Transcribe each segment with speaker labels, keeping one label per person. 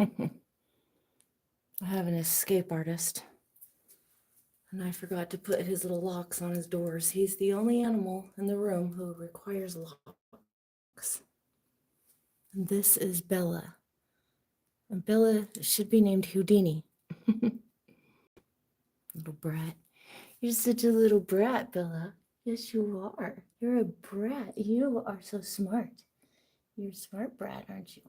Speaker 1: I have an escape artist, and I forgot to put his little locks on his doors. He's the only animal in the room who requires locks. And this is Bella. And Bella should be named Houdini. Little brat. You're such a little brat, Bella. Yes, you are. You're a brat. You are so smart. You're a smart brat, aren't you?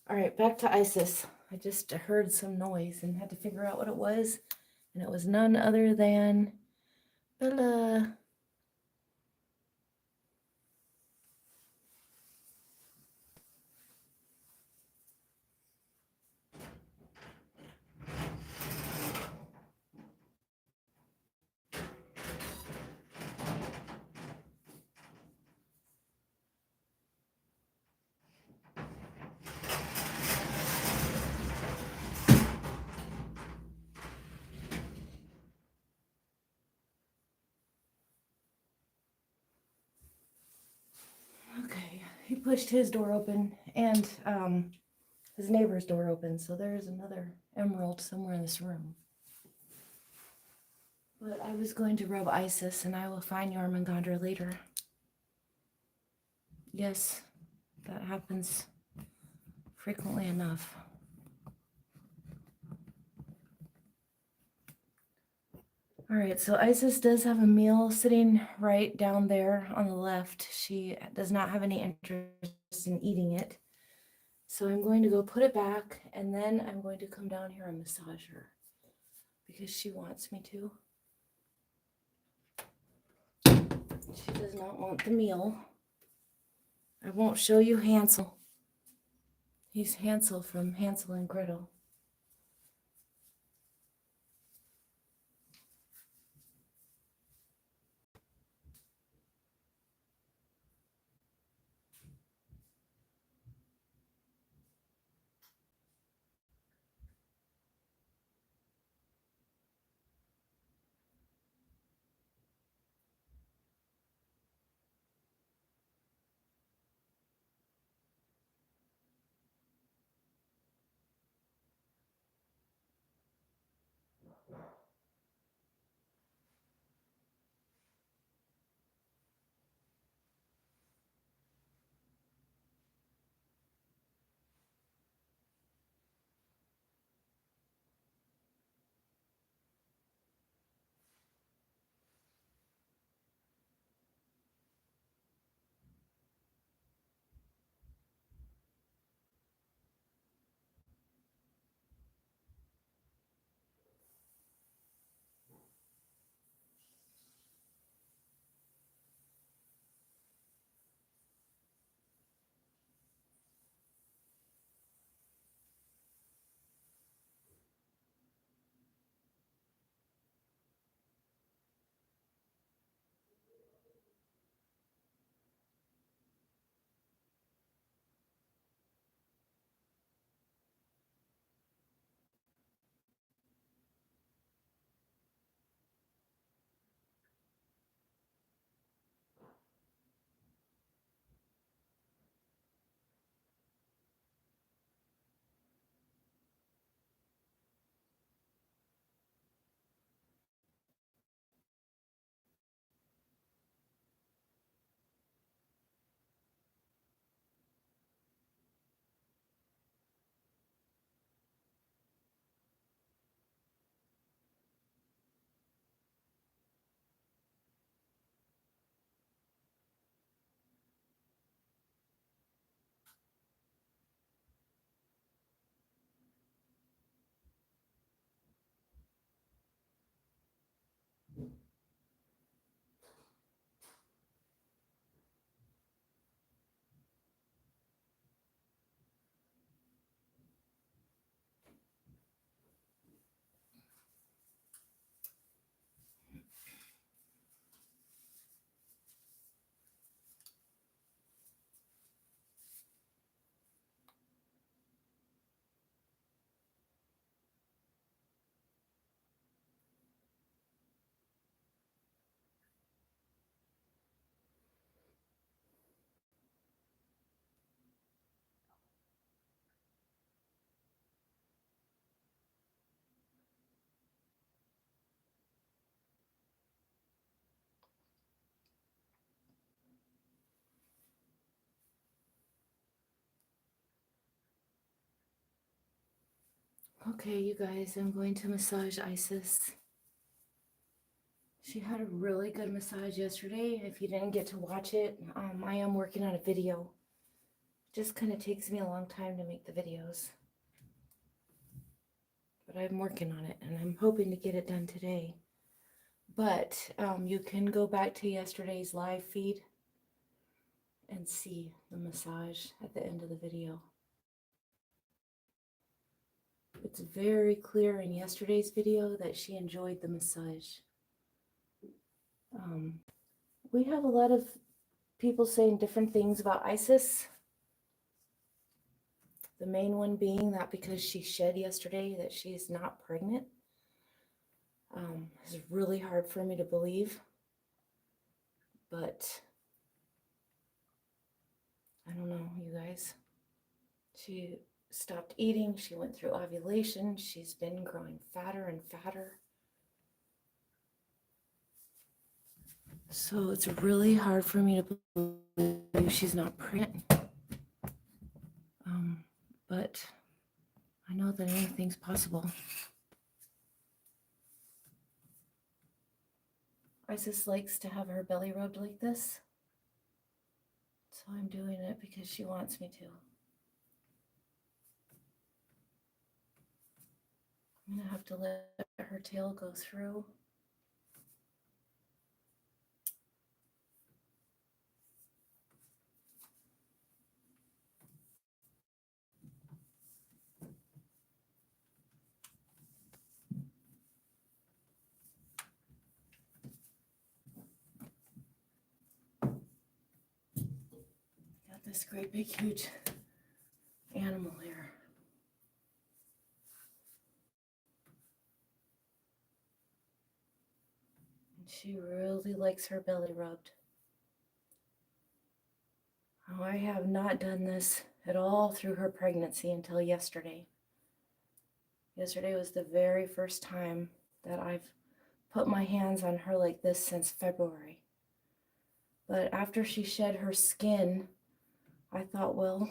Speaker 1: All right, back to Isis. I just heard some noise and had to figure out what it was. And it was none other than Bella. Okay, he pushed his door open and his neighbor's door open, so there's another emerald somewhere in this room. But I was going to rub Isis, and I will find Jormungandr later. Yes, that happens frequently enough. All right, so Isis does have a meal sitting right down there on the left. She does not have any interest in eating it. So I'm going to go put it back, and then I'm going to come down here and massage her because she wants me to. She does not want the meal. I won't show you Hansel. He's Hansel from Hansel and Gretel. Okay, you guys, I'm going to massage Isis. She had a really good massage yesterday. If you didn't get to watch it, I am working on a video. It just kind of takes me a long time to make the videos. But I'm working on it, and I'm hoping to get it done today. But you can go back to yesterday's live feed and see the massage at the end of the video. It's very clear in yesterday's video that she enjoyed the massage. We have a lot of people saying different things about Isis. The main one being that because she shed yesterday that she is not pregnant. It's really hard for me to believe. But I don't know, you guys. She stopped eating. She went through ovulation. She's been growing fatter and fatter. So it's really hard for me to believe she's not pregnant. But I know that anything's possible. Isis likes to have her belly rubbed like this. So I'm doing it because she wants me to. I'm going to have to let her tail go through. Got this great big huge animal here. And she really likes her belly rubbed. Oh, I have not done this at all through her pregnancy until yesterday. Yesterday was the very first time that I've put my hands on her like this since February. But after she shed her skin, I thought, well,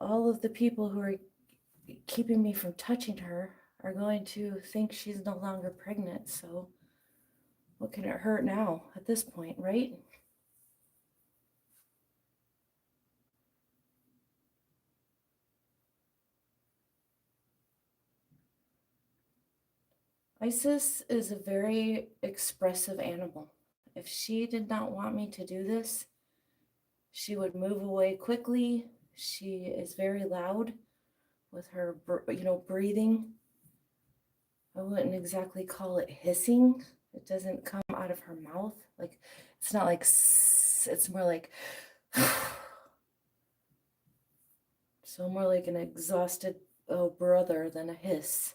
Speaker 1: all of the people who are keeping me from touching her are going to think she's no longer pregnant. So what can it hurt now at this point, right? Isis is a very expressive animal. If she did not want me to do this, she would move away quickly. She is very loud with her, breathing. I wouldn't exactly call it hissing. It doesn't come out of her mouth. Like, it's not like, it's more like, so more like an exhausted, oh, brother than a hiss.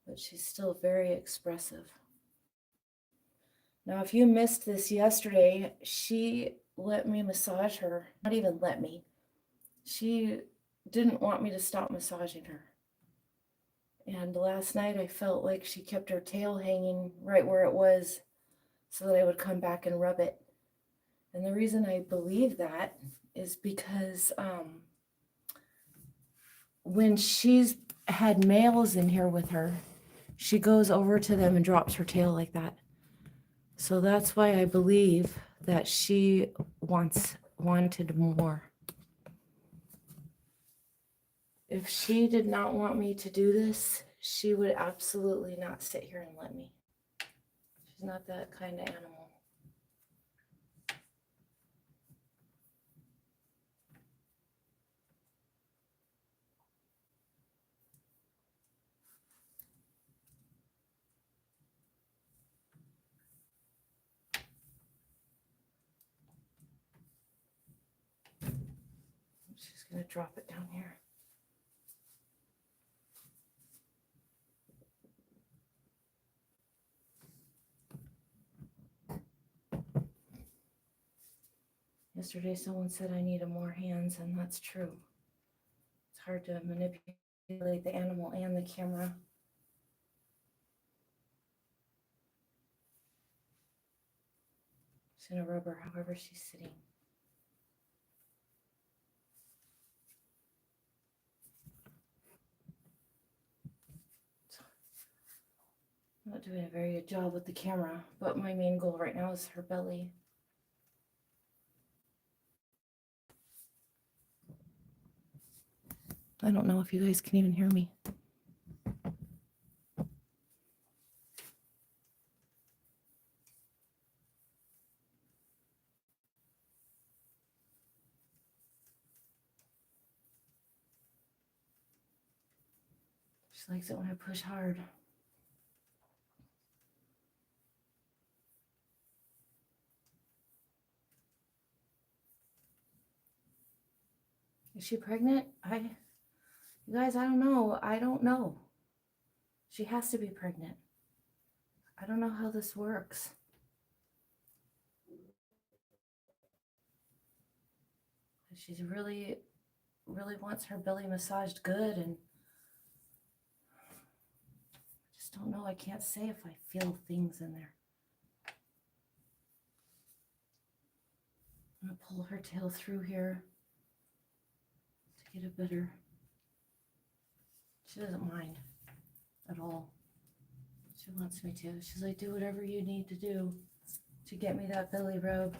Speaker 1: But she's still very expressive. Now, if you missed this yesterday, she let me massage her. Not even let me. She didn't want me to stop massaging her. And last night I felt like she kept her tail hanging right where it was so that I would come back and rub it. And the reason I believe that is because when she's had males in here with her, she goes over to them and drops her tail like that. So that's why I believe that she wanted more. If she did not want me to do this, she would absolutely not sit here and let me. She's not that kind of animal. She's going to drop it down here. Yesterday someone said I needed more hands, and that's true. It's hard to manipulate the animal and the camera. Just going to rub her however she's sitting. Not doing a very good job with the camera, but my main goal right now is her belly. I don't know if you guys can even hear me. She likes it when I push hard. Is she pregnant? You guys, I don't know. I don't know. She has to be pregnant. I don't know how this works. She's really wants her belly massaged good, and I just don't know. I can't say if I feel things in there. I'm gonna pull her tail through here to get a better. She doesn't mind at all. She wants me to. She's like, do whatever you need to do to get me that belly rub.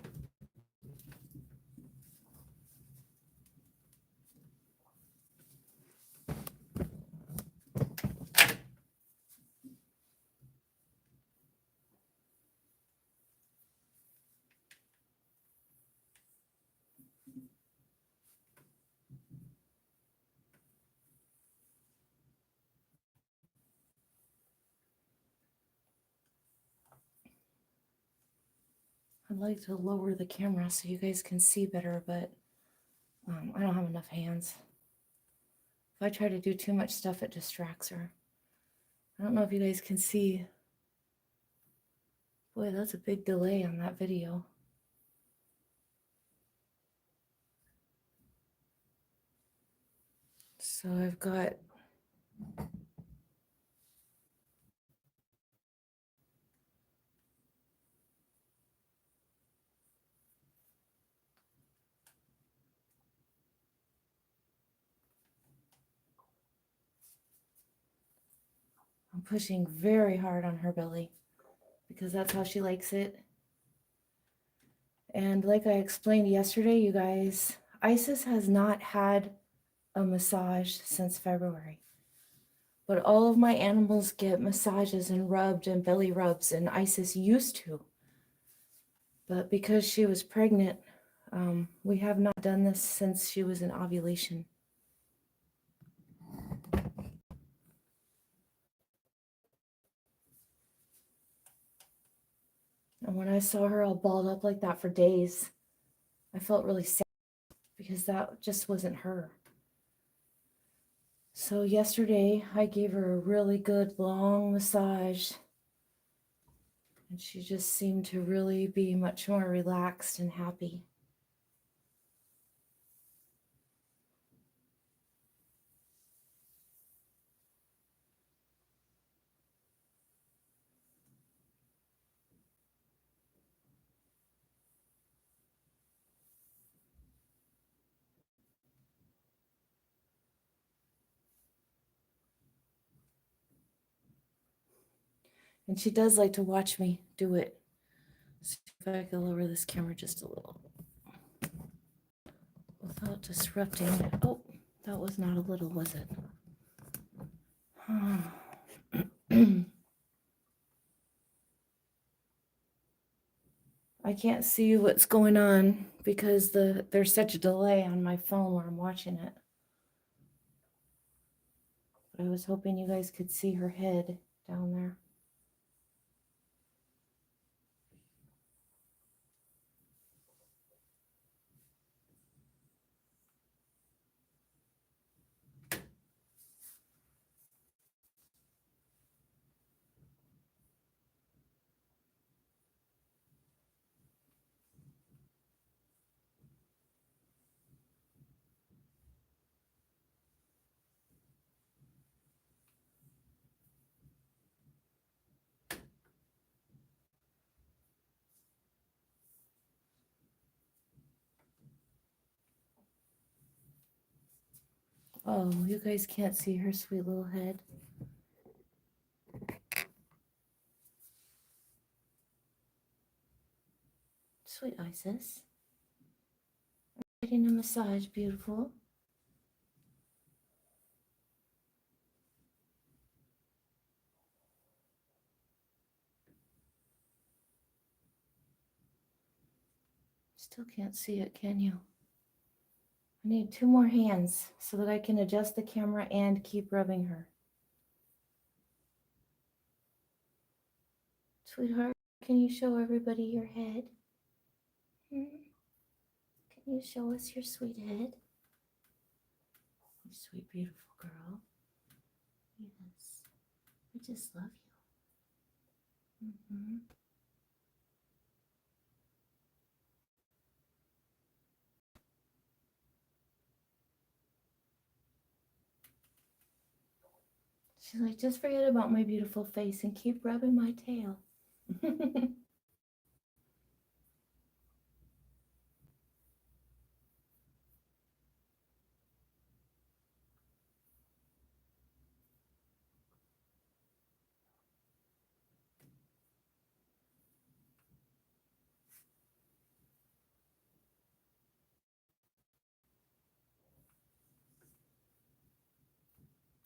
Speaker 1: I'd like to lower the camera so you guys can see better, but I don't have enough hands. If I try to do too much stuff, it distracts her. I don't know if you guys can see. Boy, that's a big delay on that video. So I've got I'm pushing very hard on her belly because that's how she likes it. And like I explained yesterday, you guys, Isis has not had a massage since February. But all of my animals get massages and rubbed and belly rubs, and Isis used to. But because she was pregnant, we have not done this since she was in ovulation. And when I saw her all balled up like that for days, I felt really sad because that just wasn't her. So yesterday I gave her a really good long massage, and she just seemed to really be much more relaxed and happy. And she does like to watch me do it. See if I can lower this camera just a little without disrupting. Oh, that was not a little, was it? I can't see what's going on because there's such a delay on my phone where I'm watching it. But I was hoping you guys could see her head down there. Oh, you guys can't see her sweet little head. Sweet Isis. Getting a massage, beautiful. Still can't see it, can you? I need 2 more hands so that I can adjust the camera and keep rubbing her. Sweetheart, can you show everybody your head? Can you show us your sweet head? You sweet, beautiful girl. Yes. I just love you. She's like, just forget about my beautiful face and keep rubbing my tail.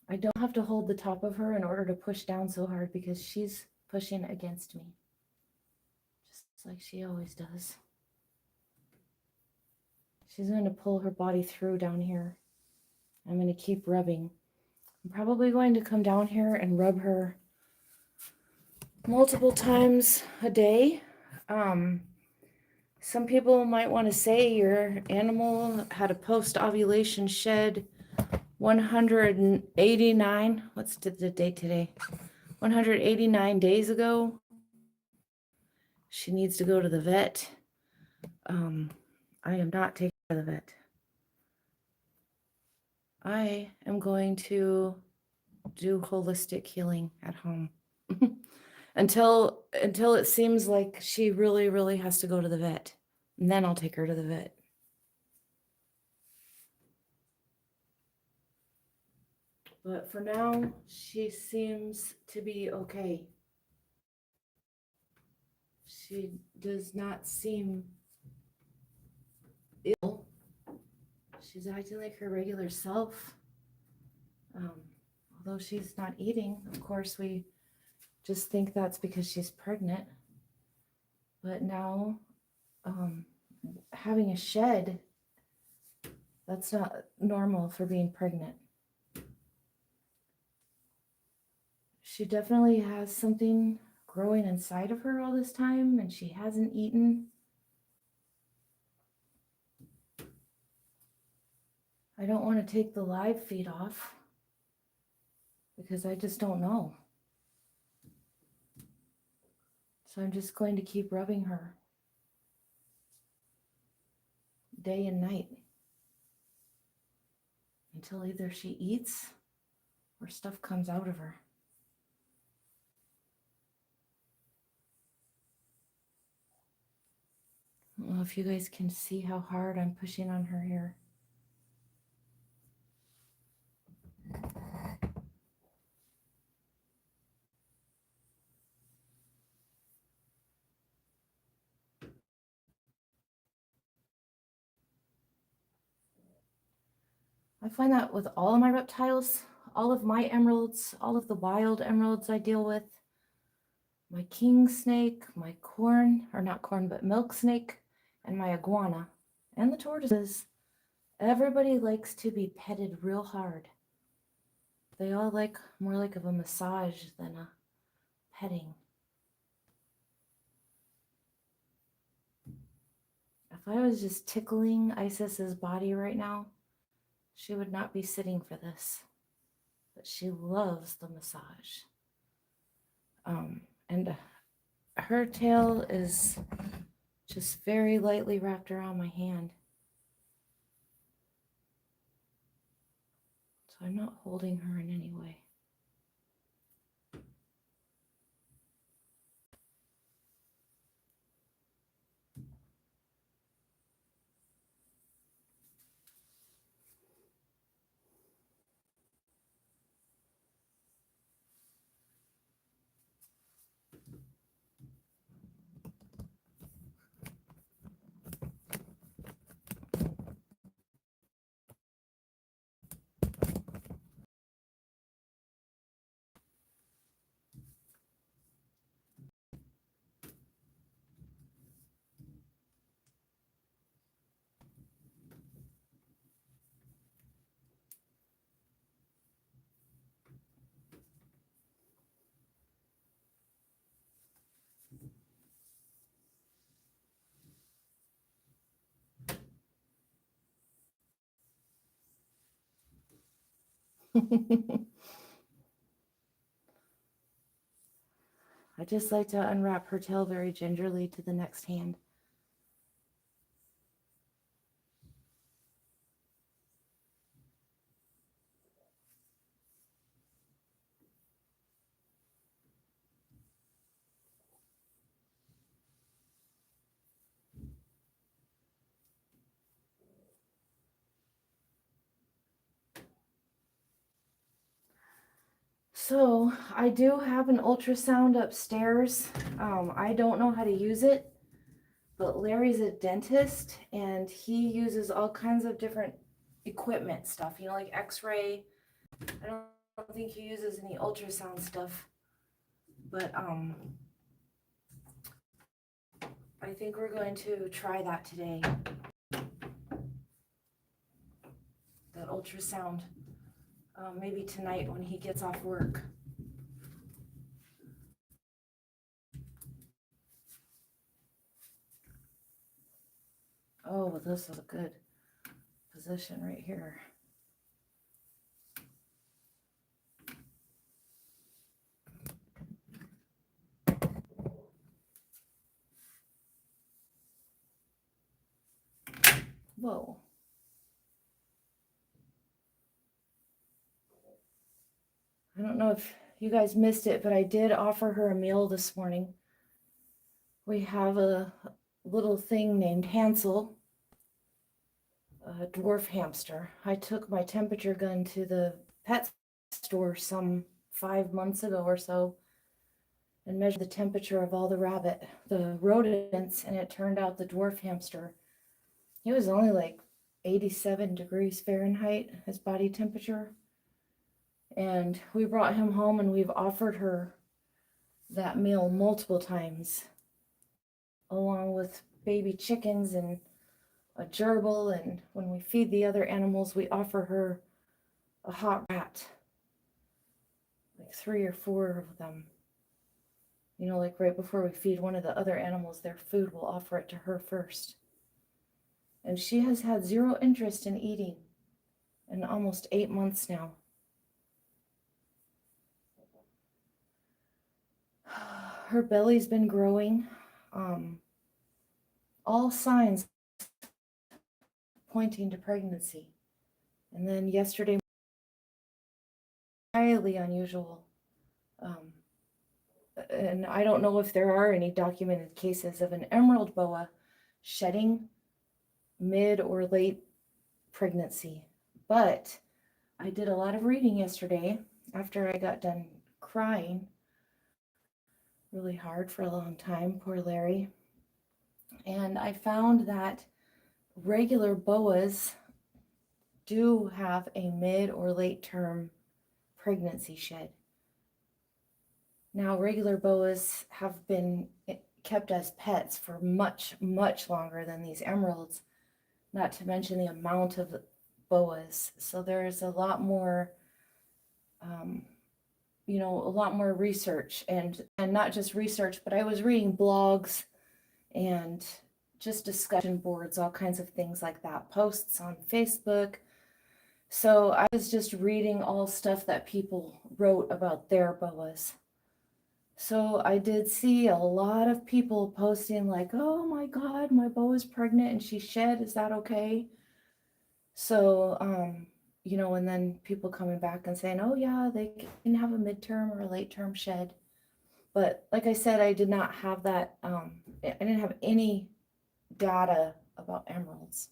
Speaker 1: I don't have to hold the top of her in order to push down so hard because she's pushing against me. Just like she always does. She's going to pull her body through down here. I'm going to keep rubbing. I'm probably going to come down here and rub her multiple times a day. Some people might want to say your animal had a post-ovulation shed 189, what's the date today? 189 days ago. She needs to go to the vet. I am not taking her to the vet. I am going to do holistic healing at home until it seems like she really, really has to go to the vet. And then I'll take her to the vet. But for now, she seems to be okay. She does not seem ill. She's acting like her regular self. Although she's not eating, of course, we just think that's because she's pregnant. But now, having a shed, that's not normal for being pregnant. She definitely has something growing inside of her all this time, and she hasn't eaten. I don't want to take the live feed off because I just don't know. So I'm just going to keep rubbing her day and night until either she eats or stuff comes out of her. I don't know if you guys can see how hard I'm pushing on her here. I find that with all of my reptiles, all of my emeralds, all of the wild emeralds I deal with, my king snake, my corn, or not corn, but milk snake, and my iguana, and the tortoises, everybody likes to be petted real hard. They all like more like of a massage than a petting. If I was just tickling Isis's body right now, she would not be sitting for this. But she loves the massage. And her tail is just very lightly wrapped around my hand. So I'm not holding her in any way. I just like to unwrap her tail very gingerly to the next hand. So I do have an ultrasound upstairs. I don't know how to use it, but Larry's a dentist and he uses all kinds of different equipment stuff, you know, like x-ray. I don't think he uses any ultrasound stuff, but I think we're going to try that today. The ultrasound, maybe tonight when he gets off work. Oh, this is a good position right here. Whoa. I don't know if you guys missed it, but I did offer her a meal this morning. We have a little thing named Hansel, a dwarf hamster. I took my temperature gun to the pet store some 5 months ago or so and measured the temperature of all the rodents, and it turned out the dwarf hamster, he was only like 87 degrees Fahrenheit, his body temperature. And we brought him home and we've offered her that meal multiple times, along with baby chickens and a gerbil. And when we feed the other animals, we offer her a hot rat, like 3 or 4 of them. You know, like right before we feed one of the other animals their food, we'll offer it to her first. And she has had zero interest in eating in almost 8 months now. Her belly's been growing. All signs pointing to pregnancy. And then yesterday, highly unusual. And I don't know if there are any documented cases of an emerald boa shedding mid or late pregnancy. But I did a lot of reading yesterday after I got done crying really hard for a long time, poor Larry. And I found that regular boas do have a mid or late term pregnancy shed. Now, regular boas have been kept as pets for much, much longer than these emeralds, not to mention the amount of boas. So there's a lot more, a lot more research, and not just research, but I was reading blogs and just discussion boards, all kinds of things like that, posts on Facebook. So I was just reading all stuff that people wrote about their boas. So I did see a lot of people posting like, oh my God, my boa's pregnant and she shed, is that okay? So, and then people coming back and saying, oh yeah, they can have a midterm or a late term shed. But like I said, I did not have that, I didn't have any data about emeralds.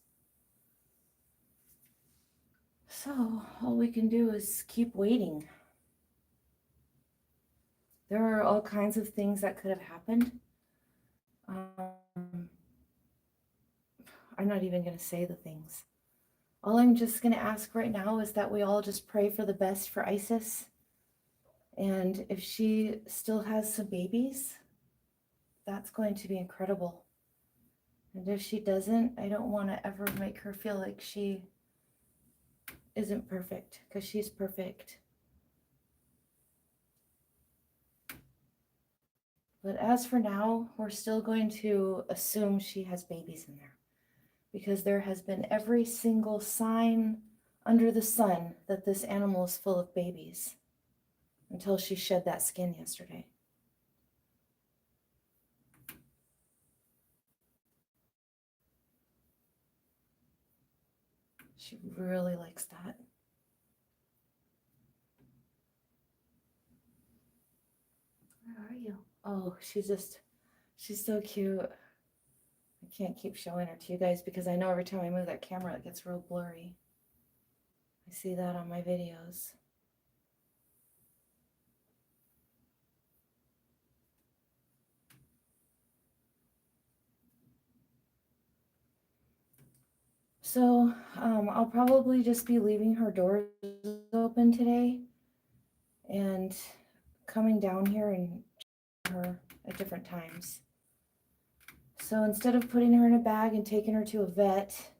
Speaker 1: So all we can do is keep waiting. There are all kinds of things that could have happened. I'm not even going to say the things. All I'm just going to ask right now is that we all just pray for the best for Isis. And if she still has some babies, that's going to be incredible. And if she doesn't, I don't want to ever make her feel like she isn't perfect, because she's perfect. But as for now, we're still going to assume she has babies in there, because there has been every single sign under the sun that this animal is full of babies until she shed that skin yesterday. She really likes that. Where are you? Oh, she's so cute. I can't keep showing her to you guys because I know every time I move that camera, it gets real blurry. I see that on my videos. So I'll probably just be leaving her doors open today and coming down here and her at different times. So instead of putting her in a bag and taking her to a vet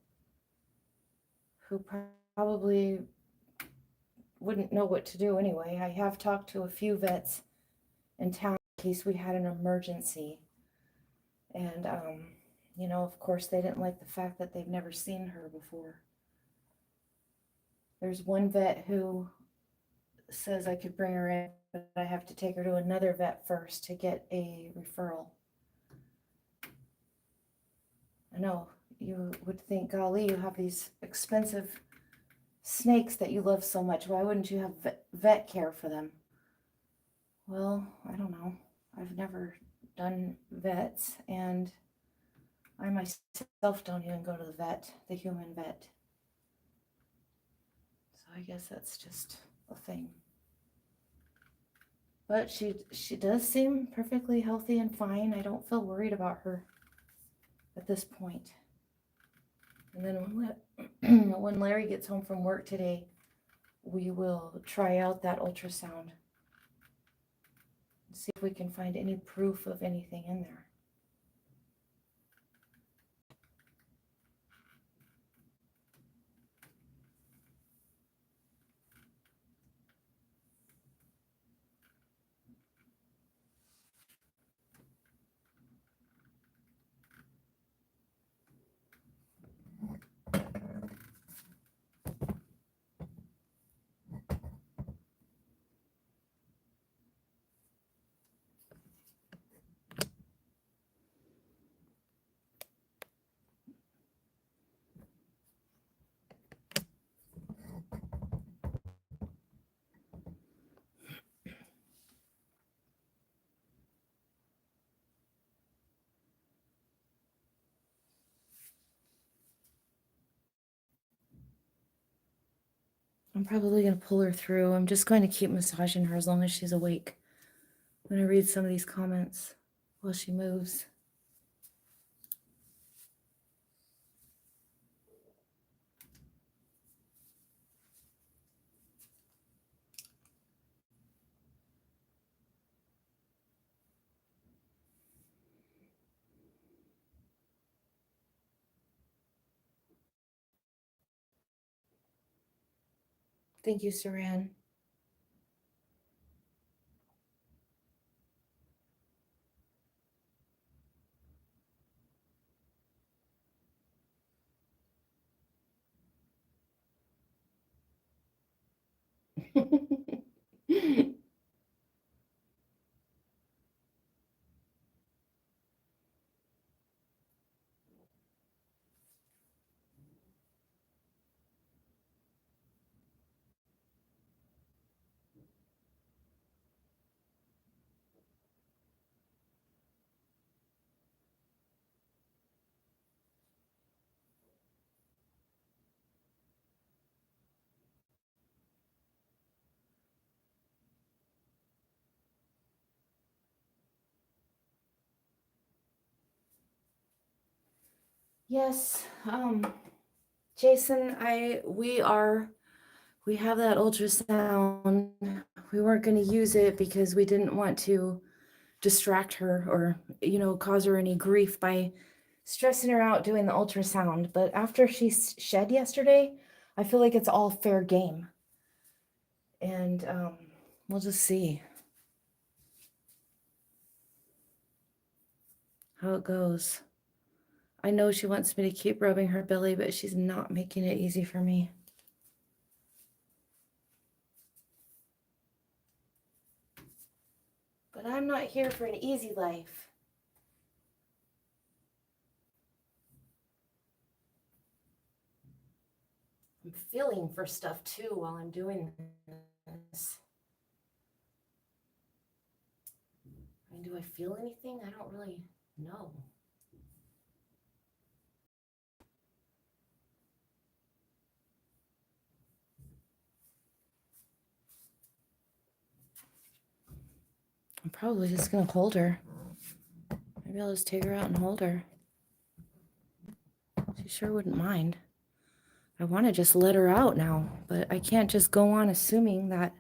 Speaker 1: who probably wouldn't know what to do anyway, I have talked to a few vets in town in case we had an emergency. And, you know, of course, they didn't like the fact that they've never seen her before. There's one vet who says I could bring her in, but I have to take her to another vet first to get a referral. I know you would think, golly, you have these expensive snakes that you love so much. Why wouldn't you have vet care for them? Well, I don't know. I've never done vets, and I myself don't even go to the vet, the human vet. So I guess that's just a thing. But she does seem perfectly healthy and fine. I don't feel worried about her at this point. And then when Larry gets home from work today, we will try out that ultrasound and see if we can find any proof of anything in there. I'm probably going to pull her through. I'm just going to keep massaging her as long as she's awake. I'm going to read some of these comments while she moves. Thank you, Saran. Yes, Jason, we have that ultrasound. We weren't going to use it because we didn't want to distract her or, you know, cause her any grief by stressing her out doing the ultrasound. But after she shed yesterday, I feel like it's all fair game. And we'll just see how it goes. I know she wants me to keep rubbing her belly, but she's not making it easy for me. But I'm not here for an easy life. I'm feeling for stuff too while I'm doing this. I mean, do I feel anything? I don't really know. I'm probably just going to hold her. Maybe I'll just take her out and hold her. She sure wouldn't mind. I want to just let her out now, but I can't just go on assuming that,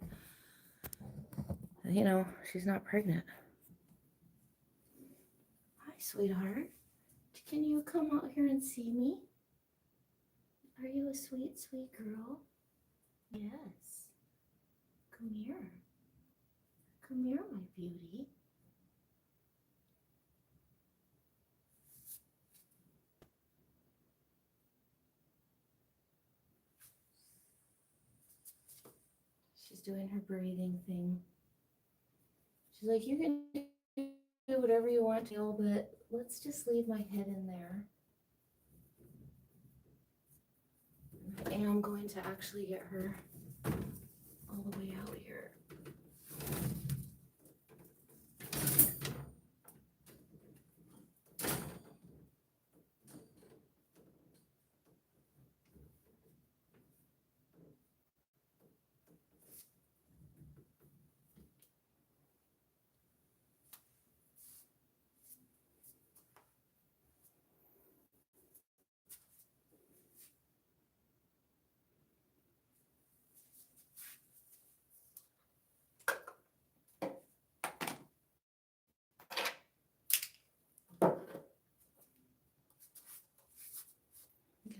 Speaker 1: you know, she's not pregnant. Hi, sweetheart. Can you come out here and see me? Are you a sweet, sweet girl? Yes. Come here. Come here, my beauty. She's doing her breathing thing. She's like, you can do whatever you want to, but let's just leave my head in there. I am going to actually get her all the way out here.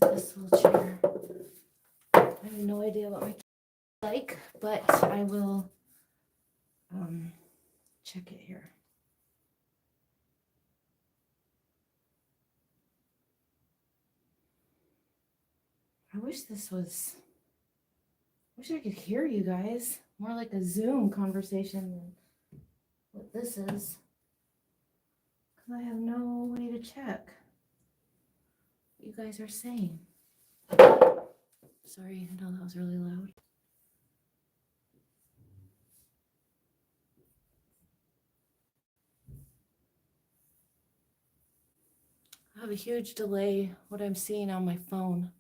Speaker 1: Get this little chair. I have no idea what my kids like, but I will check it here. I wish I could hear you guys. More like a Zoom conversation than what this is. Because I have no way to check what you guys are saying. Sorry, I know that was really loud. I have a huge delay what I'm seeing on my phone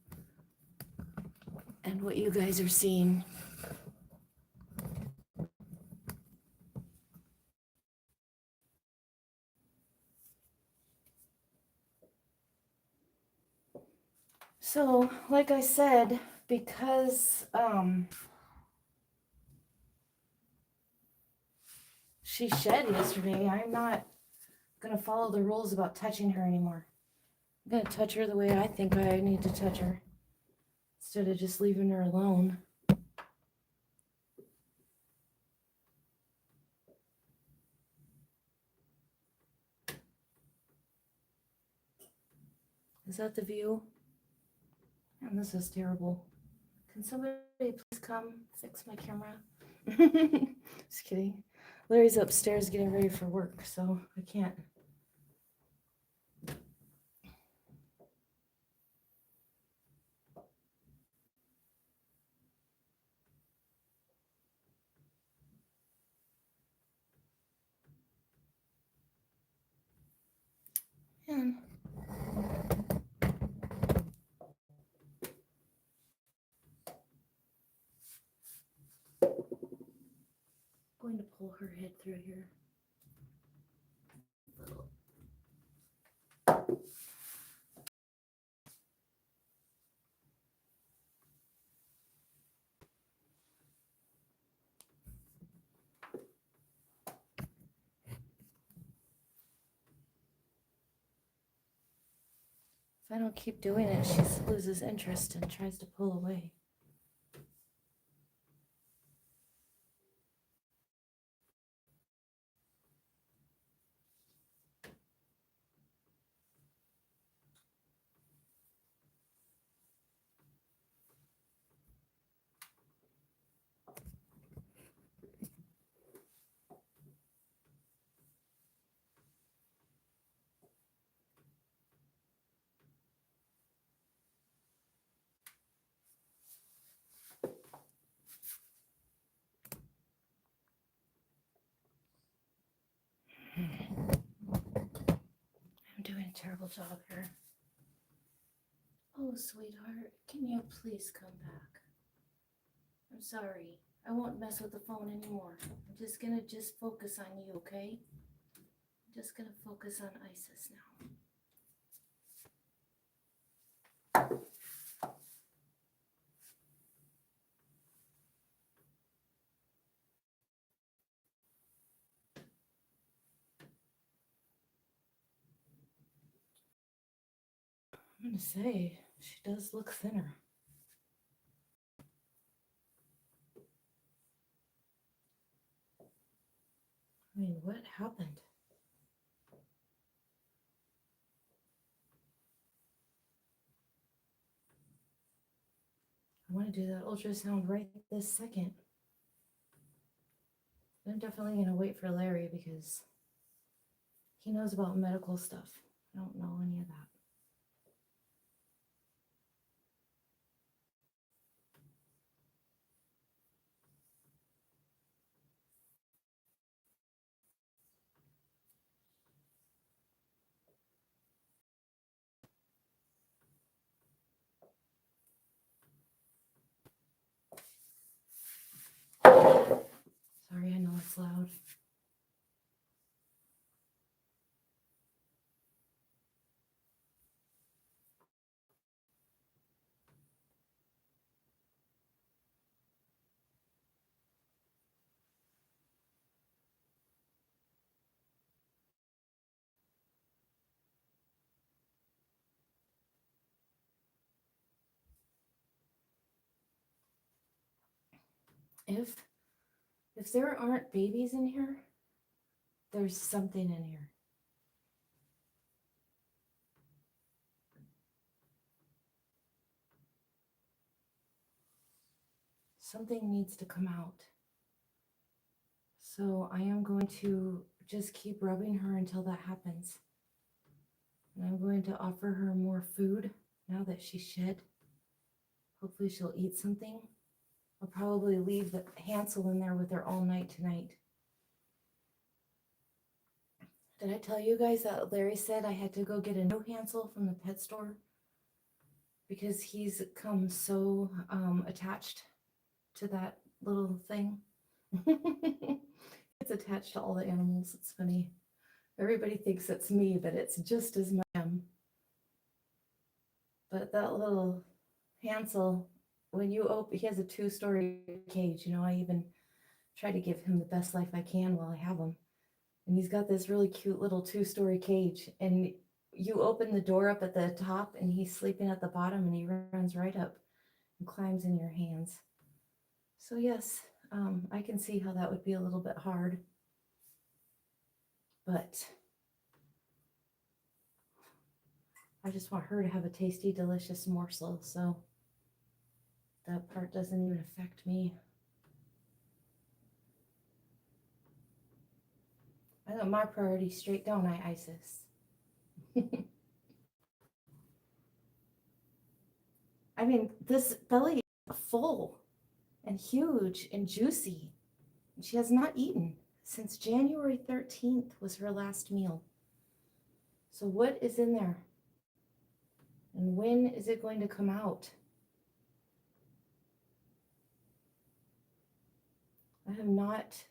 Speaker 1: and what you guys are seeing. So, like I said, because she shed yesterday, I'm not going to follow the rules about touching her anymore. I'm going to touch her the way I think I need to touch her instead of just leaving her alone. Is that the view? And this is terrible. Can somebody please come fix my camera? Just kidding. Larry's upstairs getting ready for work, so I can't. Man. Going to pull her head through here. If I don't keep doing it, she loses interest and tries to pull away. doing a terrible job here. Oh, sweetheart, can you please come back? I'm sorry. I won't mess with the phone anymore. I'm just gonna focus on you, okay? I'm just gonna focus on Isis now. I'm gonna say, she does look thinner. I mean, what happened? I want to do that ultrasound right this second. I'm definitely going to wait for Larry because he knows about medical stuff. I don't know any of that. Sorry, I know it's loud. If there aren't babies in here, there's something in here. Something needs to come out. So I am going to just keep rubbing her until that happens. And I'm going to offer her more food now that she's shed. Hopefully she'll eat something. I'll probably leave the Hansel in there with her all night tonight. Did I tell you guys that Larry said I had to go get a new Hansel from the pet store? Because he's come so attached to that little thing. It's attached to all the animals. It's funny. Everybody thinks it's me, but it's just as much him. But that little Hansel, when you open, he has a 2-story cage. You know, I even try to give him the best life I can while I have him. And he's got this really cute little 2-story cage. And you open the door up at the top and he's sleeping at the bottom and he runs right up and climbs in your hands. So yes, I can see how that would be a little bit hard. But I just want her to have a tasty, delicious morsel. So that part doesn't even affect me. I got my priorities straight, don't I, Isis? I mean, this belly is full and huge and juicy. She has not eaten since January 13th was her last meal. So what is in there? And when is it going to come out? I have not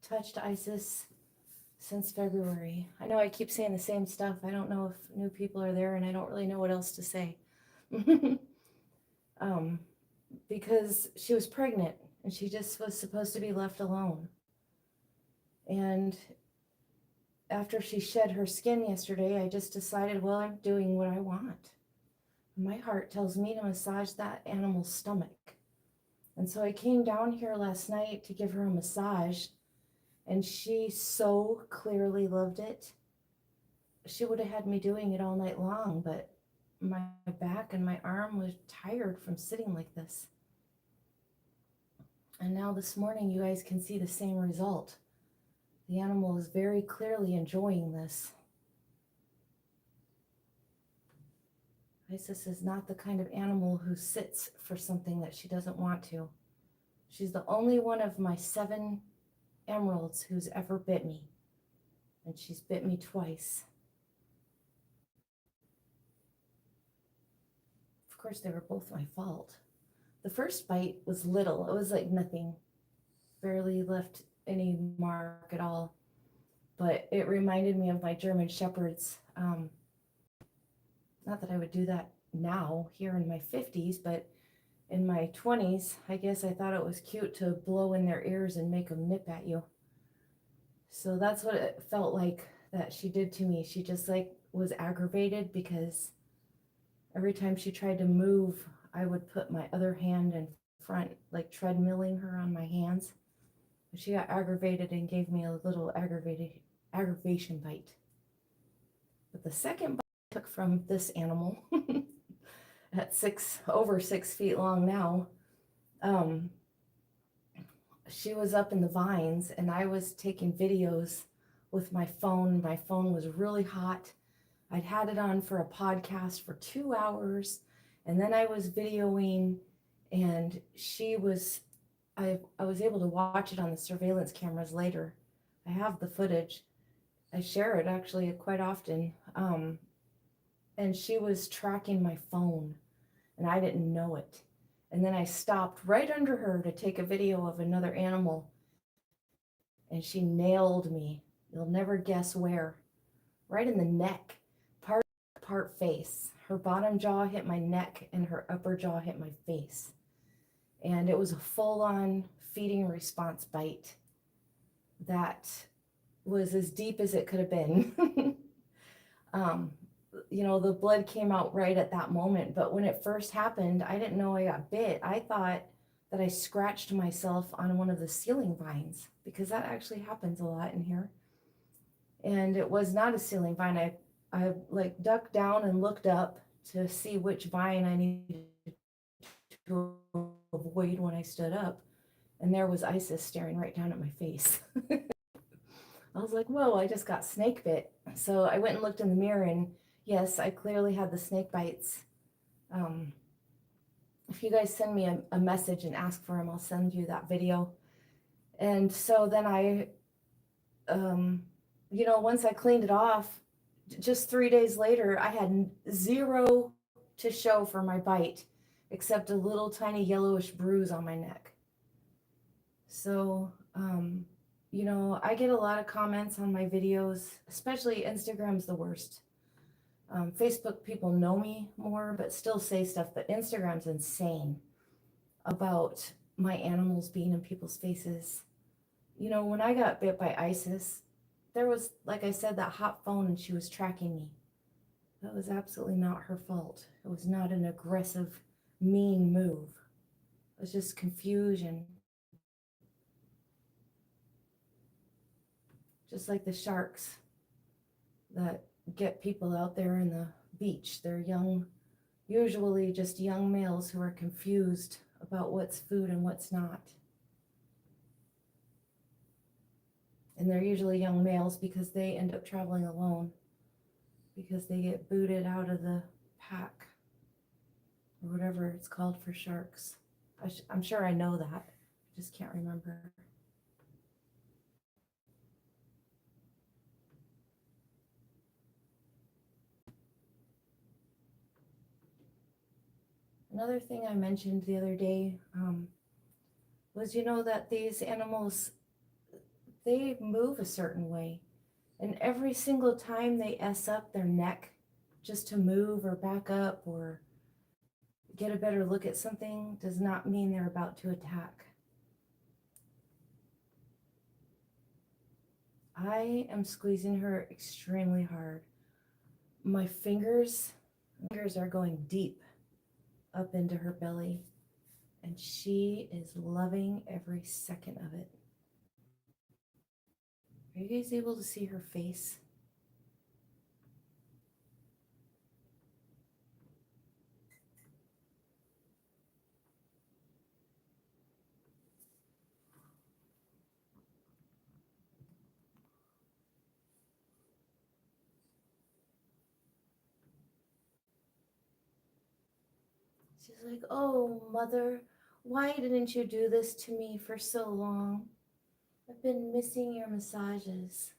Speaker 1: touched Isis since February. I know I keep saying the same stuff. I don't know if new people are there and I don't really know what else to say. Because she was pregnant and she just was supposed to be left alone. And after she shed her skin yesterday, I just decided, well, I'm doing what I want. My heart tells me to massage that animal's stomach. And so I came down here last night to give her a massage, and she so clearly loved it. She would have had me doing it all night long, but my back and my arm was tired from sitting like this. And now this morning, you guys can see the same result. The animal is very clearly enjoying this. Isis is not the kind of animal who sits for something that she doesn't want to. She's the only one of my 7 emeralds who's ever bit me. And she's bit me twice. Of course, they were both my fault. The first bite was little. It was like nothing, barely left any mark at all. But it reminded me of my German Shepherds. Not that I would do that now, here in my 50s, but in my 20s, I guess I thought it was cute to blow in their ears and make them nip at you. So that's what it felt like that she did to me. She just like was aggravated because every time she tried to move, I would put my other hand in front, like treadmilling her on my hands. But she got aggravated and gave me a little aggravation bite. But the second bite I took from this animal at over 6 feet long now, she was up in the vines and I was taking videos with my phone. My phone was really hot. I'd had it on for a podcast for 2 hours, and then I was videoing, and I was able to watch it on the surveillance cameras later. I have the footage. I share it actually quite often. And she was tracking my phone, and I didn't know it. And then I stopped right under her to take a video of another animal, and she nailed me. You'll never guess where. Right in the neck, part face. Her bottom jaw hit my neck and her upper jaw hit my face. And it was a full-on feeding response bite that was as deep as it could have been. You know, the blood came out right at that moment, but when it first happened, I didn't know I got bit. I thought that I scratched myself on one of the ceiling vines, because that actually happens a lot in here. And it was not a ceiling vine. I like ducked down and looked up to see which vine I needed to avoid when I stood up. And there was Isis staring right down at my face. I was like, whoa, I just got snake bit. So I went and looked in the mirror, and yes, I clearly had the snake bites. If you guys send me a message and ask for them, I'll send you that video. And so then I, you know, once I cleaned it off, just 3 days later, I had zero to show for my bite, except a little tiny yellowish bruise on my neck. So, you know, I get a lot of comments on my videos, especially Instagram's the worst. Facebook people know me more, but still say stuff, but Instagram's insane about my animals being in people's faces. You know, when I got bit by Isis, there was, like I said, that hot phone, and she was tracking me. That was absolutely not her fault. It was not an aggressive, mean move. It was just confusion. Just like the sharks that get people out there in the beach. They're young, usually just young males who are confused about what's food and what's not. And they're usually young males because they end up traveling alone, because they get booted out of the pack, or whatever it's called for sharks. I'm sure I know that. I just can't remember. Another thing I mentioned the other day was, you know, that these animals, they move a certain way. And every single time they S up their neck just to move or back up or get a better look at something does not mean they're about to attack. I am squeezing her extremely hard. My fingers are going deep up into her belly, and she is loving every second of it. Are you guys able to see her face? She's like, oh, mother, why didn't you do this to me for so long? I've been missing your massages.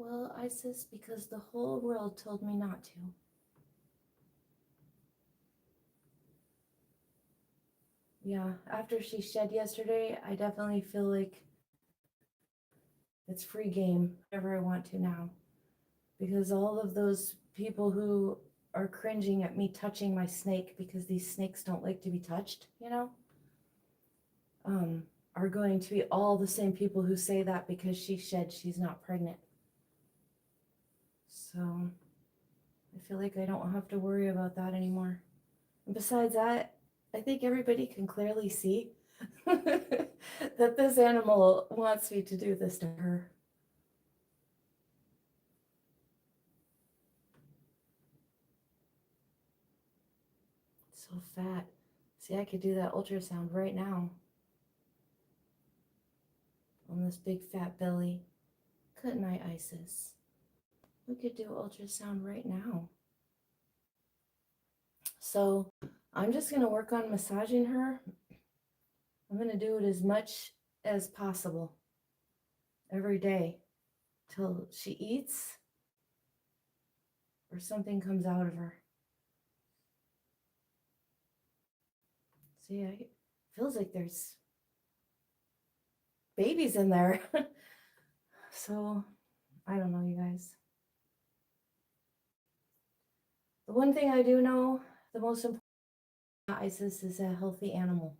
Speaker 1: Well, Isis, because the whole world told me not to. Yeah, after she shed yesterday, I definitely feel like it's free game, whatever I want to now. Because all of those people who are cringing at me touching my snake because these snakes don't like to be touched, are going to be all the same people who say that because she shed, she's not pregnant. So I feel like I don't have to worry about that anymore. And besides that, I think everybody can clearly see that this animal wants me to do this to her. So fat. See, I could do that ultrasound right now on this big fat belly. Couldn't I, Isis? We could do ultrasound right now. So I'm just going to work on massaging her. I'm going to do it as much as possible every day till she eats or something comes out of her. See, it feels like there's babies in there. So I don't know, you guys. The one thing I do know, the most important Isis is a healthy animal.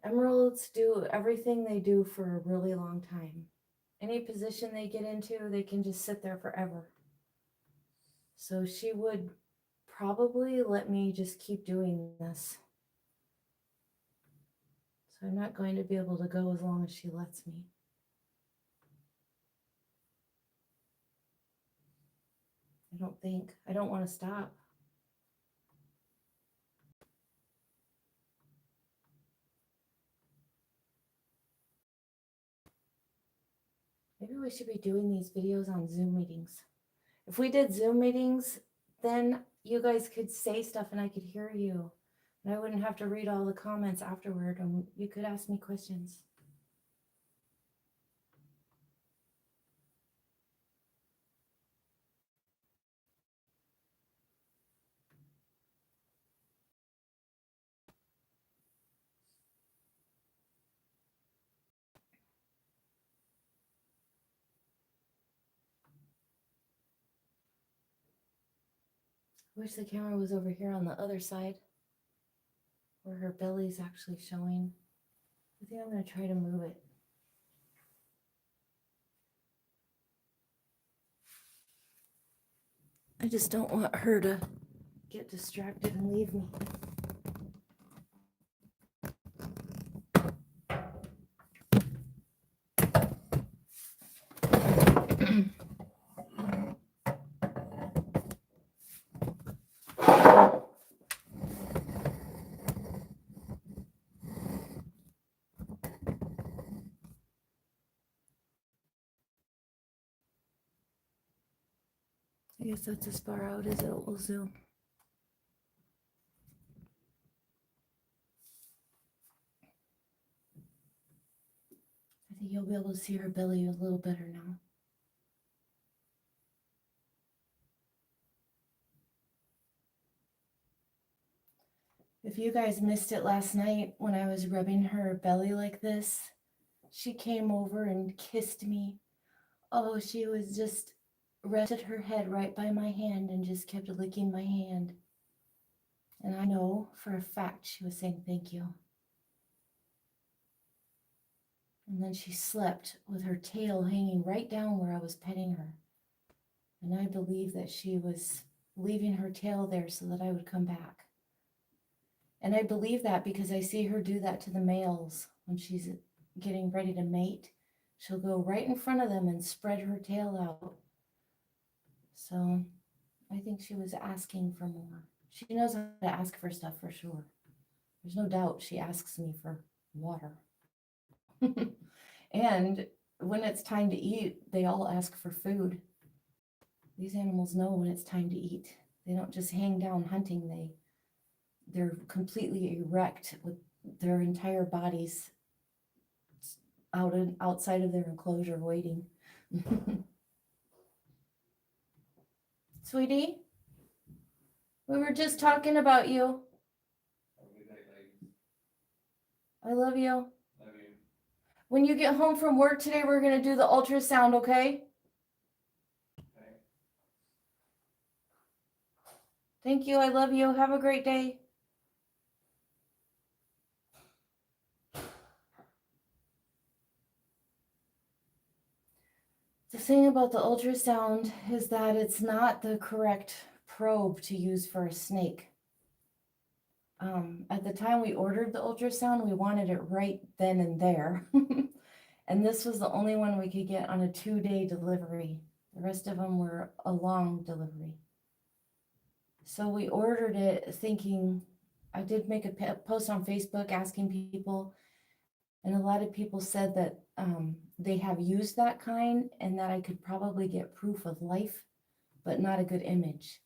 Speaker 1: Emeralds do everything they do for a really long time. Any position they get into, they can just sit there forever. So she would probably let me just keep doing this. So I'm not going to be able to go as long as she lets me. I don't think. I don't want to stop. Maybe we should be doing these videos on Zoom meetings. If we did Zoom meetings, then you guys could say stuff and I could hear you. And I wouldn't have to read all the comments afterward, and you could ask me questions. I wish the camera was over here on the other side where her belly's actually showing. I think I'm going to try to move it. I just don't want her to get distracted and leave me. I guess that's as far out as it will zoom. I think you'll be able to see her belly a little better now. If you guys missed it last night when I was rubbing her belly like this, she came over and kissed me. Oh, she was just rested her head right by my hand and just kept licking my hand. And I know for a fact she was saying thank you. And then she slept with her tail hanging right down where I was petting her. And I believe that she was leaving her tail there so that I would come back. And I believe that because I see her do that to the males when she's getting ready to mate. She'll go right in front of them and spread her tail out. So I think she was asking for more. She knows how to ask for stuff for sure. There's no doubt she asks me for water. And when it's time to eat, they all ask for food. These animals know when it's time to eat. They don't just hang down hunting. They're completely erect with their entire bodies outside of their enclosure waiting. Sweetie, we were just talking about you. I love you. When you get home from work today, we're going to do the ultrasound, okay? Thank you. I love you. Have a great day. The thing about the ultrasound is that it's not the correct probe to use for a snake. At the time we ordered the ultrasound, we wanted it right then and there. And this was the only one we could get on a 2-day delivery. The rest of them were a long delivery. So we ordered it thinking, I did make a post on Facebook asking people, and a lot of people said that they have used that kind and that I could probably get proof of life, but not a good image.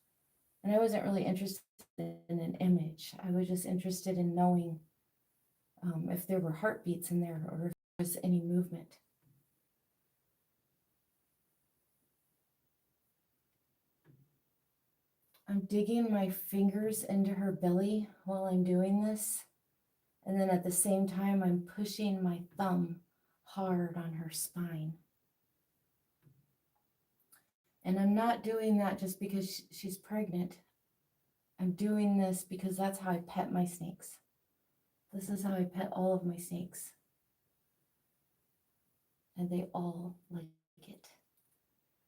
Speaker 1: And I wasn't really interested in an image. I was just interested in knowing if there were heartbeats in there or if there was any movement. I'm digging my fingers into her belly while I'm doing this. And then at the same time, I'm pushing my thumb hard on her spine. And I'm not doing that just because she's pregnant. I'm doing this because that's how I pet my snakes. This is how I pet all of my snakes. And they all like it.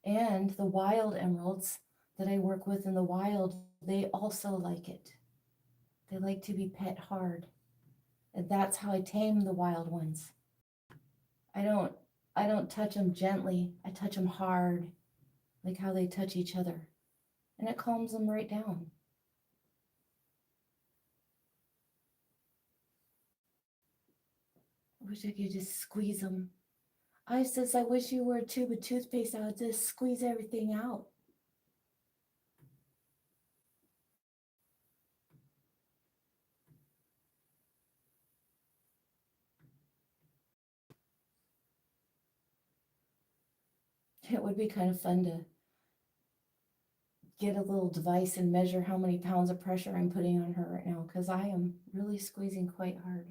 Speaker 1: And the wild emeralds that I work with in the wild, they also like it. They like to be pet hard. And that's how I tame the wild ones. I don't touch them gently. I touch them hard, like how they touch each other. And it calms them right down. I wish I could just squeeze them. I says, I wish you were a tube of toothpaste. I would just squeeze everything out. It would be kind of fun to get a little device and measure how many pounds of pressure I'm putting on her right now, because I am really squeezing quite hard.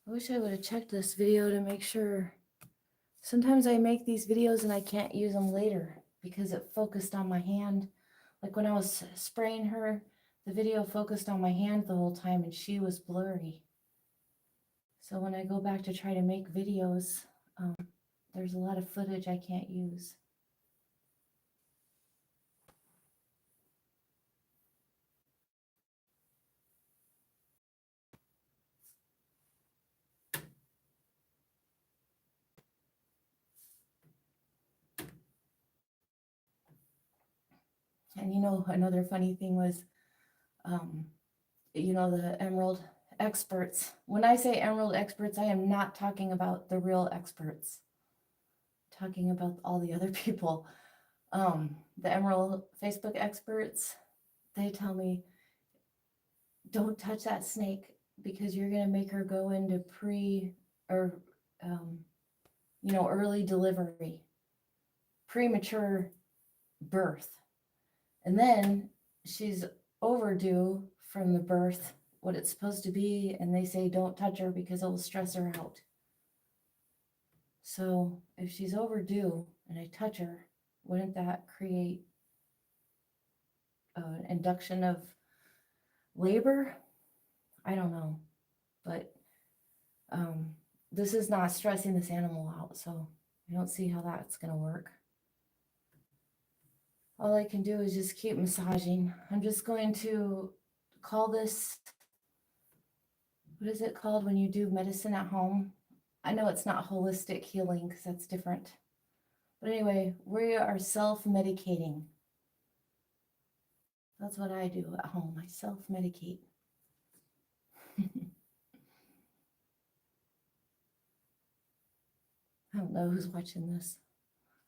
Speaker 1: I wish I would have checked this video to make sure. Sometimes I make these videos and I can't use them later because it focused on my hand. Like when I was spraying her, the video focused on my hand the whole time and she was blurry. So when I go back to try to make videos, there's a lot of footage I can't use. And you know, another funny thing was, you know, the emerald experts. When I say emerald experts, I am not talking about the real experts. I'm talking about all the other people. The emerald Facebook experts, they tell me, don't touch that snake because you're going to make her go into early delivery, premature birth. And then she's overdue from the birth, what it's supposed to be, and they say don't touch her because it will stress her out. So if she's overdue and I touch her, wouldn't that create an induction of labor? I don't know, but this is not stressing this animal out, so I don't see how that's going to work. All I can do is just keep massaging. I'm just going to call this, what is it called when you do medicine at home? I know it's not holistic healing because that's different. But anyway, we are self-medicating. That's what I do at home. I self-medicate. I don't know who's watching this.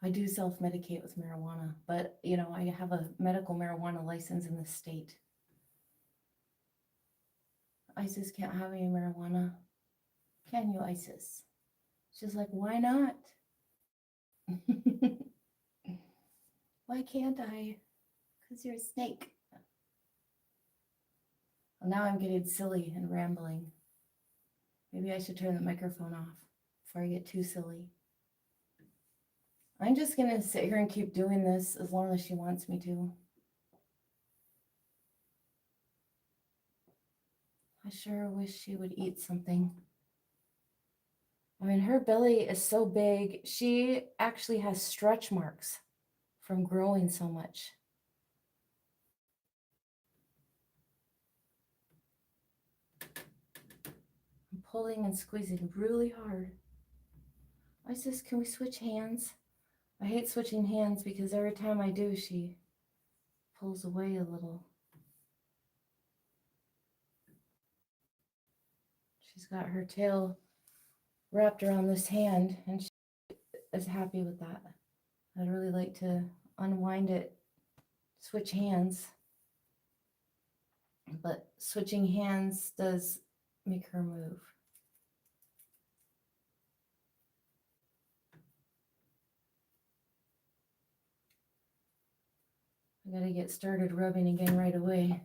Speaker 1: I do self-medicate with marijuana, but you know, I have a medical marijuana license in the state. Isis can't have any marijuana. Can you, Isis? She's like, why not? Why can't I? Because you're a snake. Well, now I'm getting silly and rambling. Maybe I should turn the microphone off before I get too silly. I'm just going to sit here and keep doing this as long as she wants me to. I sure wish she would eat something. I mean, her belly is so big, she actually has stretch marks from growing so much. I'm pulling and squeezing really hard. Isis, can we switch hands? I hate switching hands because every time I do, she pulls away a little. She's got her tail wrapped around this hand and she is happy with that. I'd really like to unwind it, switch hands, but switching hands does make her move. I gotta get started rubbing again right away.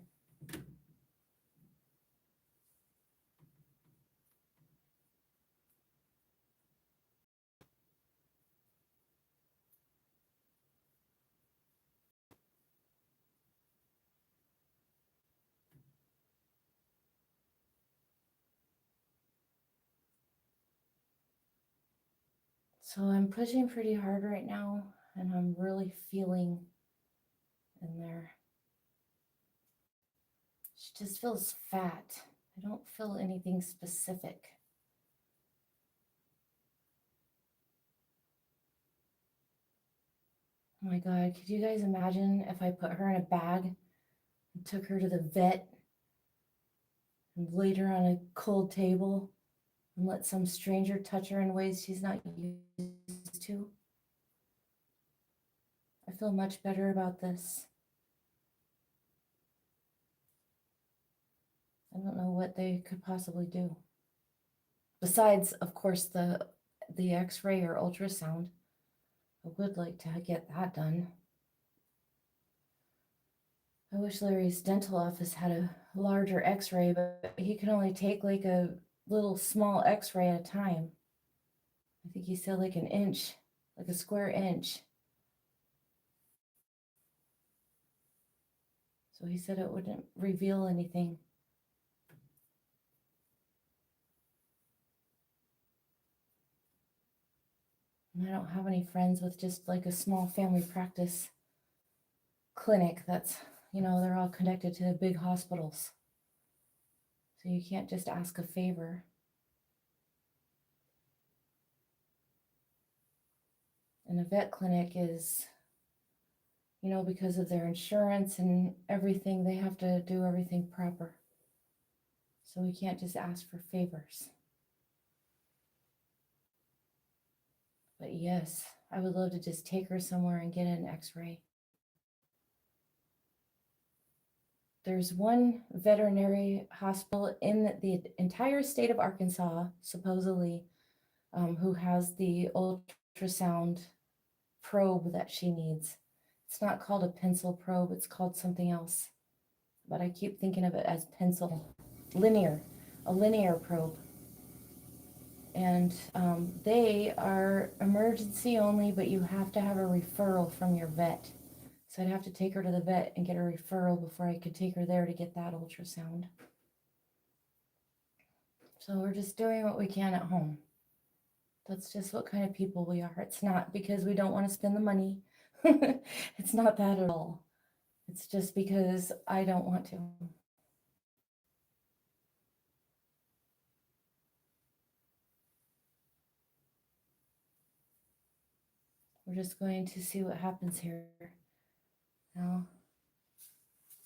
Speaker 1: So I'm pushing pretty hard right now, and I'm really feeling in there. She just feels fat. I don't feel anything specific. Oh my God, could you guys imagine if I put her in a bag and took her to the vet and laid her on a cold table and let some stranger touch her in ways she's not used to? I feel much better about this. I don't know what they could possibly do. Besides, of course, the x-ray or ultrasound. I would like to get that done. I wish Larry's dental office had a larger x-ray, but he can only take like a little small x-ray at a time. I think he said like an inch, like a square inch. So he said it wouldn't reveal anything. And I don't have any friends with just like a small family practice clinic that's, you know, they're all connected to the big hospitals. So you can't just ask a favor. And a vet clinic is, you know, because of their insurance and everything, they have to do everything proper. So we can't just ask for favors. But yes, I would love to just take her somewhere and get an x-ray. There's one veterinary hospital in the entire state of Arkansas, supposedly, who has the ultrasound probe that she needs. It's not called a pencil probe, it's called something else. But I keep thinking of it as pencil. A linear probe. And they are emergency only, but you have to have a referral from your vet. So I'd have to take her to the vet and get a referral before I could take her there to get that ultrasound. So we're just doing what we can at home. That's just what kind of people we are. It's not because we don't want to spend the money. It's not that at all. It's just because I don't want to. We're just going to see what happens here. Now,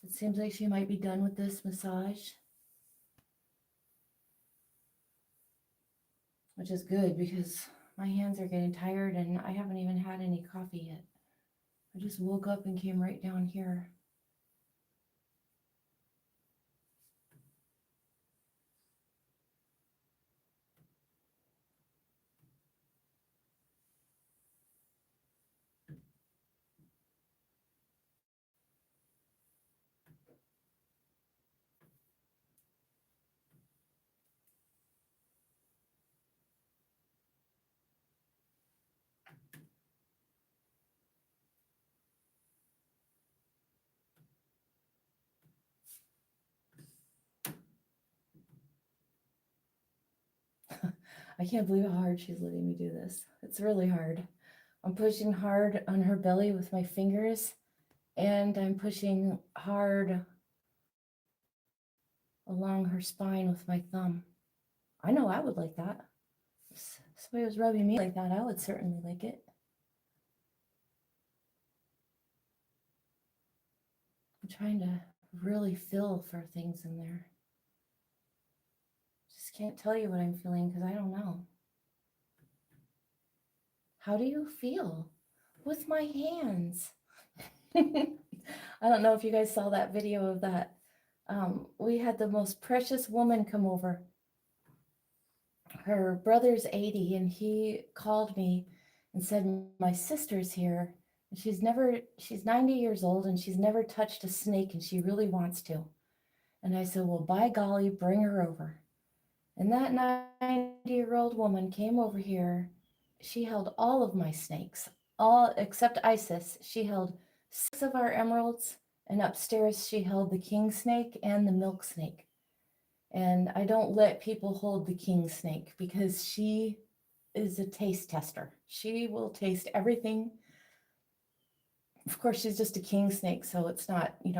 Speaker 1: it seems like she might be done with this massage. which is good because my hands are getting tired and I haven't even had any coffee yet. I just woke up and came right down here. I can't believe how hard she's letting me do this. It's really hard. I'm pushing hard on her belly with my fingers, and I'm pushing hard along her spine with my thumb. I know I would like that. If somebody was rubbing me like that, I would certainly like it. I'm trying to really feel for things in there. Just can't tell you what I'm feeling because I don't know. How do you feel with my hands? I don't know if you guys saw that video of that. We had the most precious woman come over. Her brother's 80 and he called me and said, my sister's here. And she's 90 years old and she's never touched a snake and she really wants to. And I said, well, by golly, bring her over. And that 90-year-old woman came over here. She held all of my snakes, all except Isis. She held 6 of our emeralds, and upstairs she held the king snake and the milk snake. And I don't let people hold the king snake because she is a taste tester. She will taste everything. Of course, she's just a king snake, so it's not, it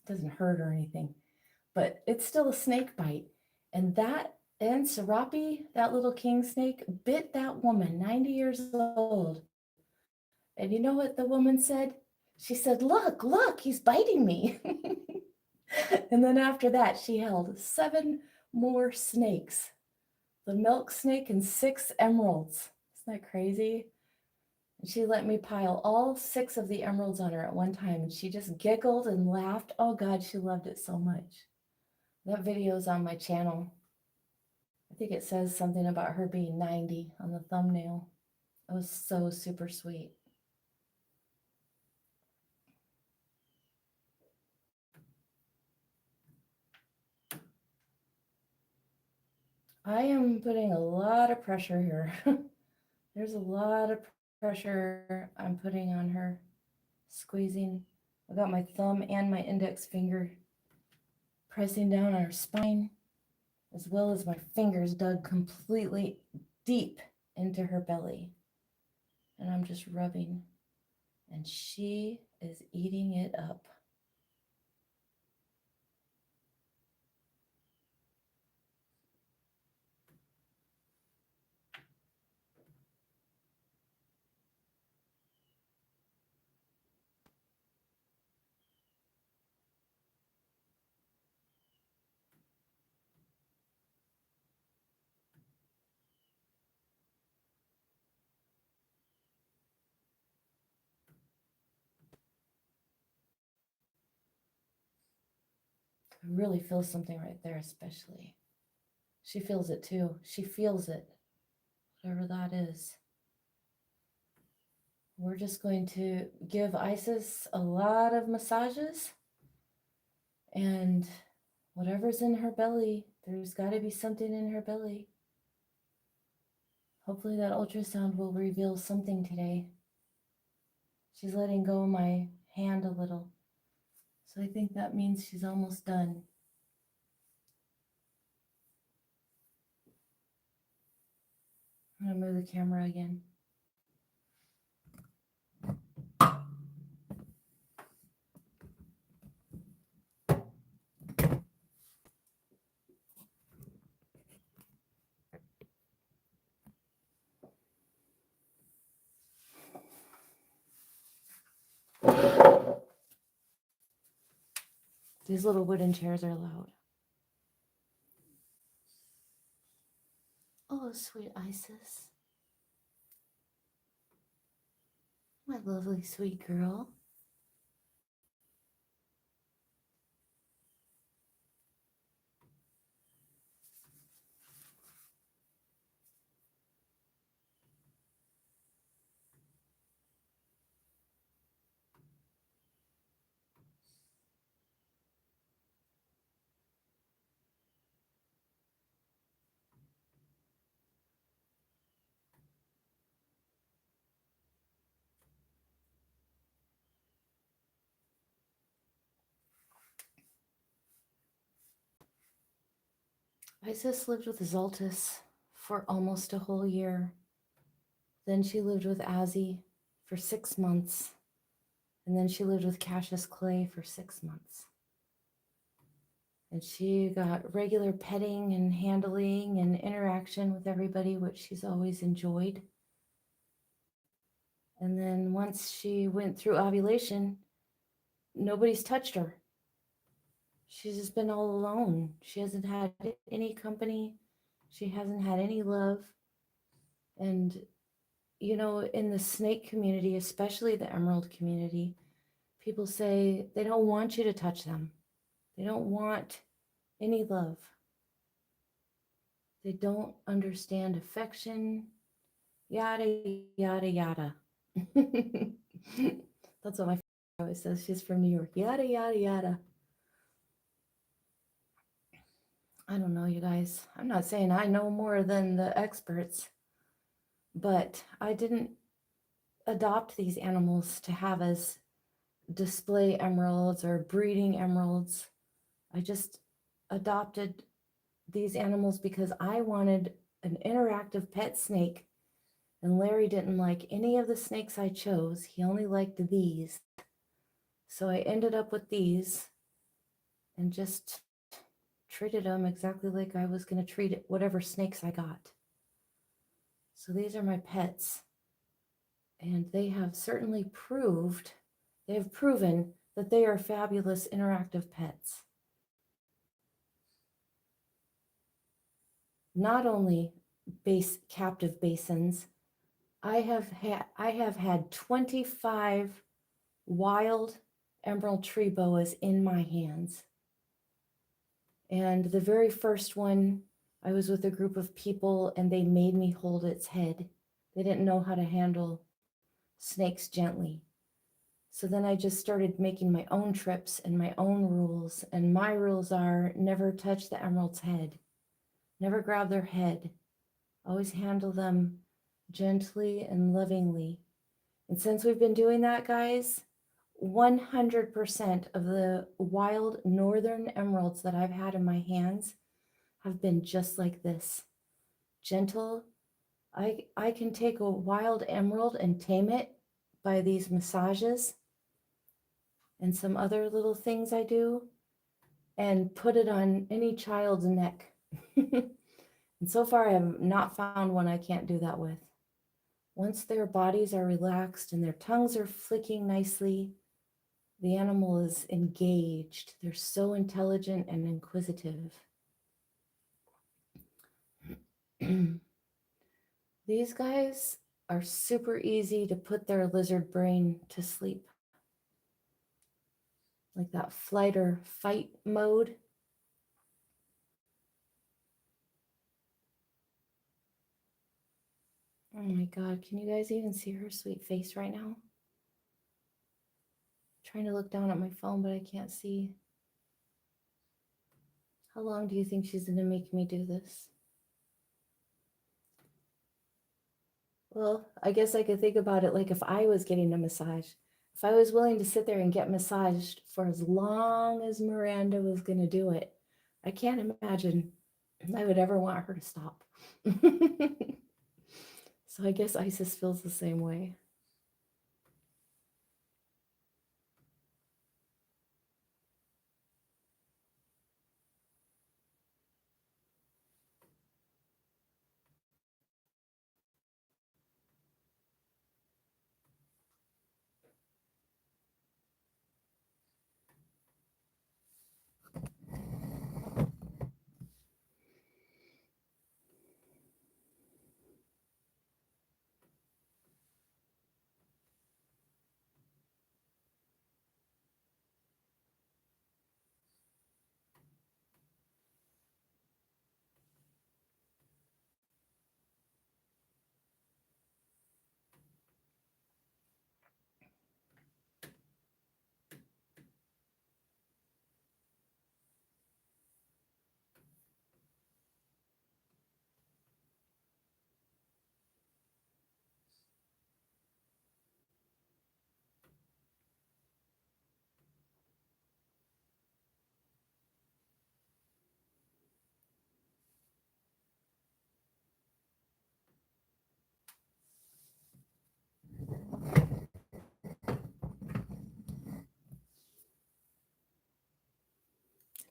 Speaker 1: doesn't hurt or anything. But it's still a snake bite. And Serapi, that little king snake, bit that woman, 90 years old. And you know what the woman said? She said, look, he's biting me. And then after that, she held 7 more snakes, the milk snake and 6 emeralds. Isn't that crazy? And she let me pile all 6 of the emeralds on her at one time. And she just giggled and laughed. Oh God, she loved it so much. That video is on my channel. I think it says something about her being 90 on the thumbnail. It was so super sweet. I am putting a lot of pressure here. There's a lot of pressure I'm putting on her, squeezing. I got my thumb and my index finger pressing down on her spine, as well as my fingers dug completely deep into her belly. And I'm just rubbing, and she is eating it up. I really feel something right there, especially. She feels it too. She feels it, whatever that is. We're just going to give Isis a lot of massages, and whatever's in her belly, there's got to be something in her belly. Hopefully that ultrasound will reveal something today. She's letting go of my hand a little, so I think that means she's almost done. I'm going to move the camera again. These little wooden chairs are loud. Oh, sweet Isis. My lovely sweet girl. Isis lived with Zoltus for almost a whole year. Then she lived with Azzy for 6 months. And then she lived with Cassius Clay for 6 months. And she got regular petting and handling and interaction with everybody, which she's always enjoyed. And then once she went through ovulation, nobody's touched her. She's just been all alone. She hasn't had any company. She hasn't had any love. And, you know, in the snake community, especially the emerald community, people say they don't want you to touch them. They don't want any love. They don't understand affection, yada, yada, yada. That's what my friend always says. She's from New York. Yada, yada, yada. I don't know, you guys. I'm not saying I know more than the experts, but I didn't adopt these animals to have as display emeralds or breeding emeralds. I just adopted these animals because I wanted an interactive pet snake, and Larry didn't like any of the snakes I chose. He only liked these. So I ended up with these and just treated them exactly like I was going to treat it, whatever snakes I got. So these are my pets, and they have certainly they have proven that they are fabulous interactive pets. Not only captive basins, I have had 25 wild emerald tree boas in my hands. And the very first one, I was with a group of people and they made me hold its head. They didn't know how to handle snakes gently. So then I just started making my own trips and my own rules. And my rules are never touch the emerald's head, never grab their head, always handle them gently and lovingly. And since we've been doing that, guys, 100% of the wild northern emeralds that I've had in my hands have been just like this. Gentle. I can take a wild emerald and tame it by these massages and some other little things I do and put it on any child's neck. And so far, I have not found one I can't do that with. Once their bodies are relaxed and their tongues are flicking nicely, the animal is engaged. They're so intelligent and inquisitive. These guys are super easy to put their lizard brain to sleep. Like that flight or fight mode. Oh my God, can you guys even see her sweet face right now? I'm trying to look down at my phone, but I can't see. How long do you think she's gonna make me do this? Well, I guess I could think about it like if I was getting a massage. If I was willing to sit there and get massaged for as long as Miranda was going to do it, I can't imagine I would ever want her to stop. So I guess Isis feels the same way.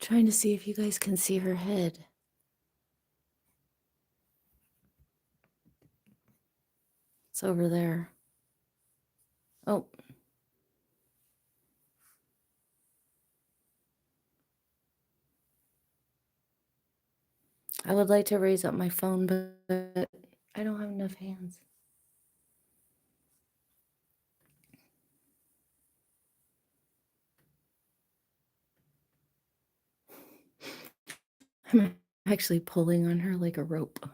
Speaker 1: Trying to see if you guys can see her head. It's over there. Oh. I would like to raise up my phone, but I don't have enough hands. I'm actually pulling on her like a rope.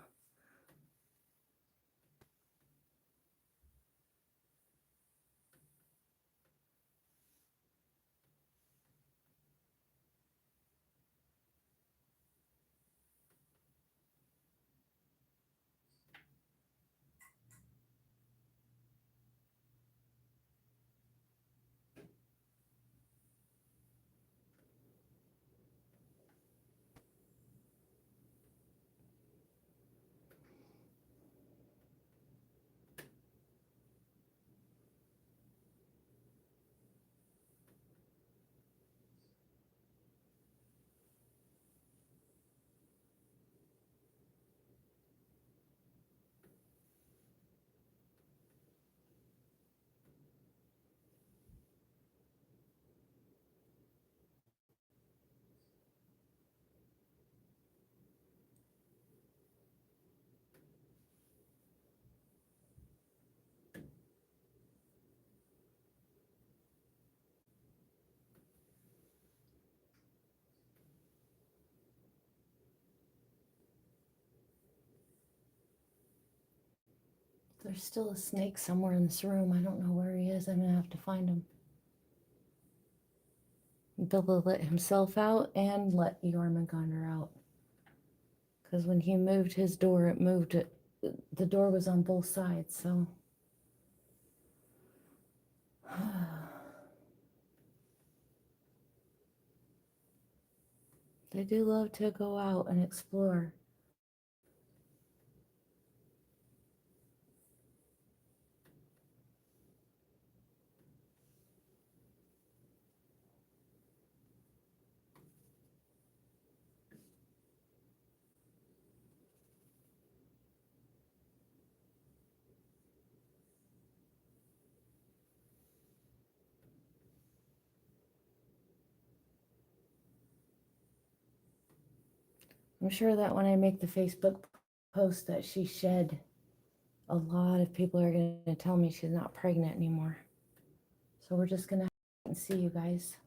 Speaker 1: There's still a snake somewhere in this room. I don't know where he is. I'm going to have to find him. Bella let himself out and let Jormungandr out. Because when he moved his door, it moved it. The door was on both sides, so. They do love to go out and explore. I'm sure that when I make the Facebook post that she shed, a lot of people are going to tell me she's not pregnant anymore. So we're just going to wait and see, you guys.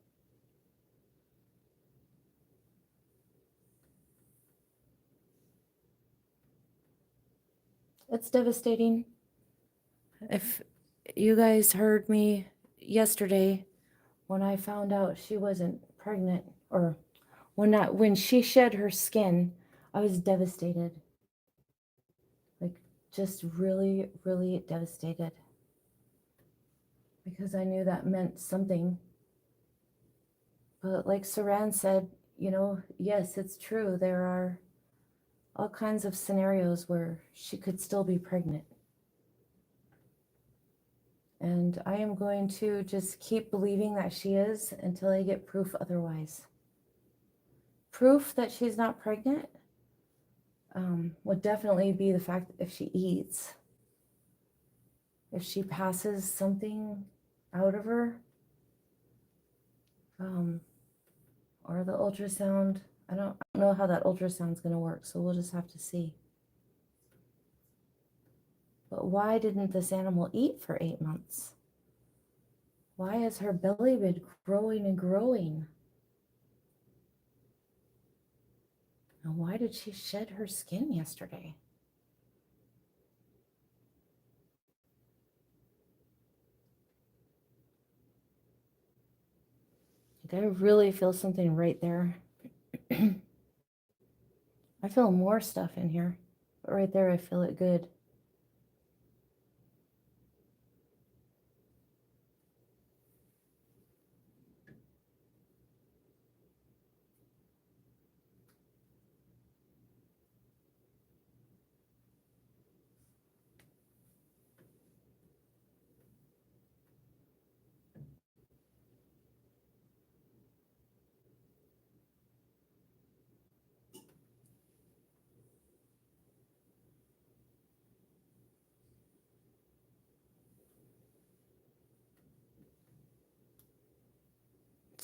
Speaker 1: It's devastating. If you guys heard me yesterday when I found out she wasn't pregnant, or when she shed her skin, I was devastated. Like, just really, really devastated. Because I knew that meant something. But like Saran said, yes, it's true. There are all kinds of scenarios where she could still be pregnant. And I am going to just keep believing that she is until I get proof otherwise. Proof that she's not pregnant would definitely be the fact that if she eats, if she passes something out of her, or the ultrasound. I don't know how that ultrasound's going to work, so we'll just have to see. But why didn't this animal eat for 8 months? Why has her belly been growing and growing? And why did she shed her skin yesterday? I really feel something right there. I feel more stuff in here, but right there I feel it good.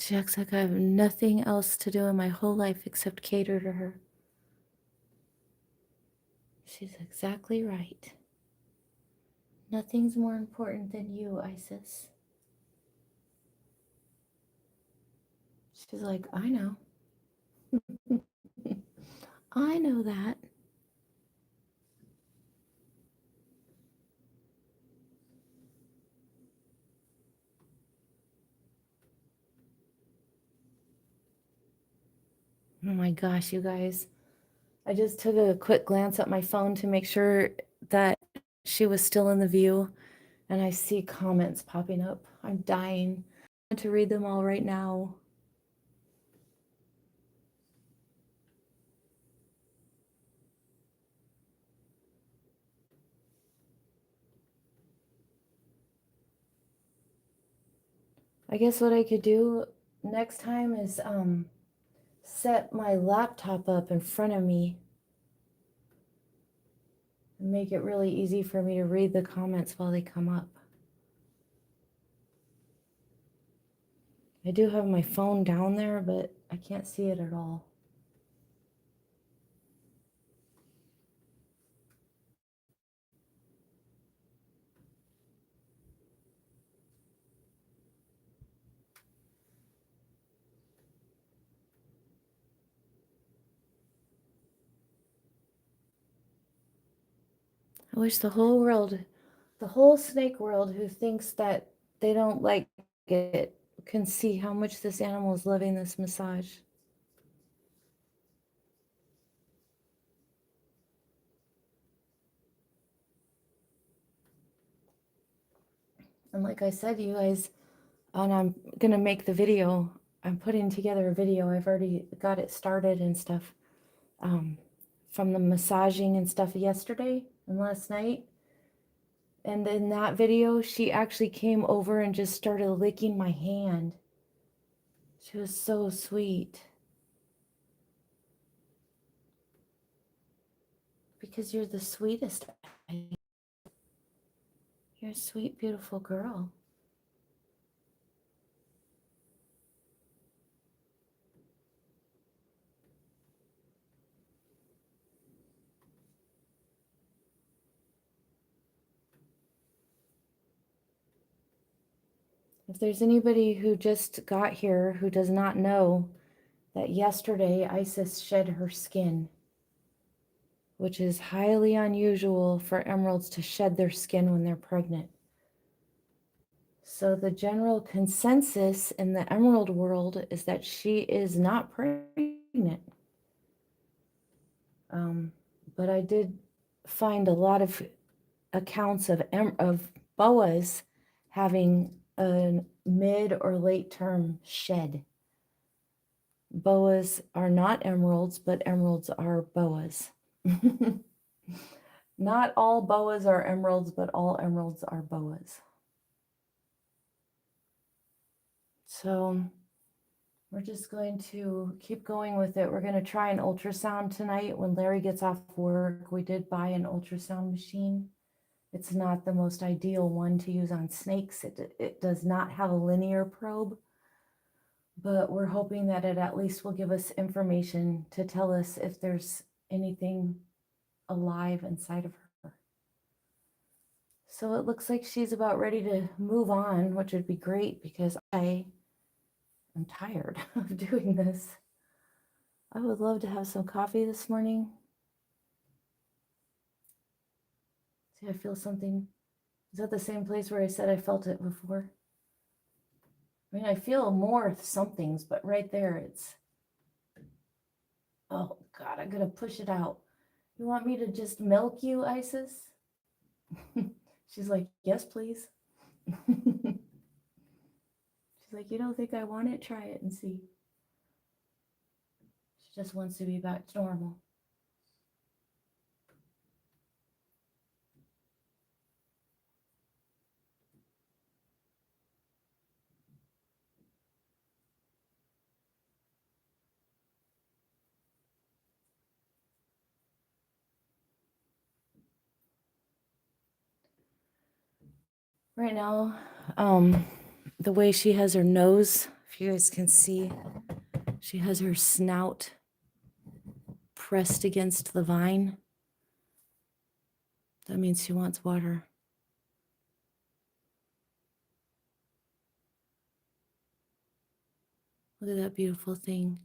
Speaker 1: She acts like I have nothing else to do in my whole life except cater to her. She's exactly right. Nothing's more important than you, Isis. She's like, I know. I know that. Oh my gosh, you guys. I just took a quick glance at my phone to make sure that she was still in the view, and I see comments popping up. I'm dying. I want to read them all right now. I guess what I could do next time is set my laptop up in front of me and make it really easy for me to read the comments while they come up. I do have my phone down there, but I can't see it at all. I wish the whole world, the whole snake world who thinks that they don't like it can see how much this animal is loving this massage. And like I said, you guys, and I'm going to make the video. I'm putting together a video. I've already got it started and stuff from the massaging and stuff yesterday and last night. And in that video, she actually came over and just started licking my hand. She was so sweet. Because you're the sweetest. You're a sweet, beautiful girl. If there's anybody who just got here who does not know that yesterday Isis shed her skin, which is highly unusual for emeralds to shed their skin when they're pregnant. So the general consensus in the emerald world is that she is not pregnant. But I did find a lot of accounts of boas having a mid or late term shed. Boas are not emeralds, but emeralds are boas. Not all boas are emeralds, but all emeralds are boas. So we're just going to keep going with it. We're going to try an ultrasound tonight when Larry gets off work. We did buy an ultrasound machine. It's not the most ideal one to use on snakes. It does not have a linear probe, but we're hoping that it at least will give us information to tell us if there's anything alive inside of her. So it looks like she's about ready to move on, which would be great because I am tired of doing this. I would love to have some coffee this morning. See, I feel something. Is that the same place where I said I felt it before? I mean, I feel more somethings, but right there it's, oh God, I'm gonna push it out. You want me to just milk you, Isis? She's like, yes, please. She's like, you don't think I want it? Try it and see. She just wants to be back to normal. Right now, the way she has her nose If you guys can see, she has her snout pressed against the vine. That means she wants water. Look at that beautiful thing.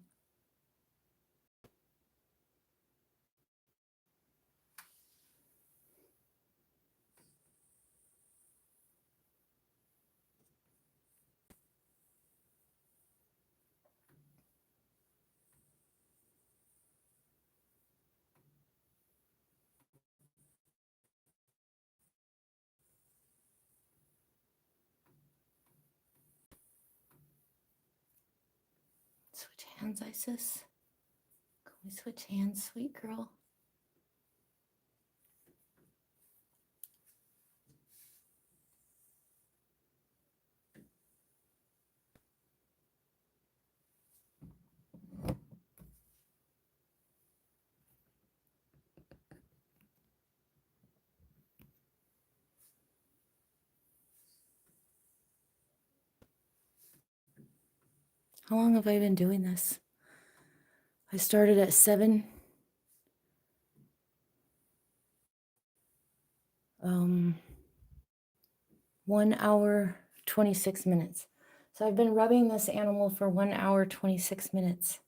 Speaker 1: Switch hands, Isis. Can we switch hands, sweet girl? How long have I been doing this? I started at 7. 1 hour, 26 minutes. So I've been rubbing this animal for 1 hour, 26 minutes.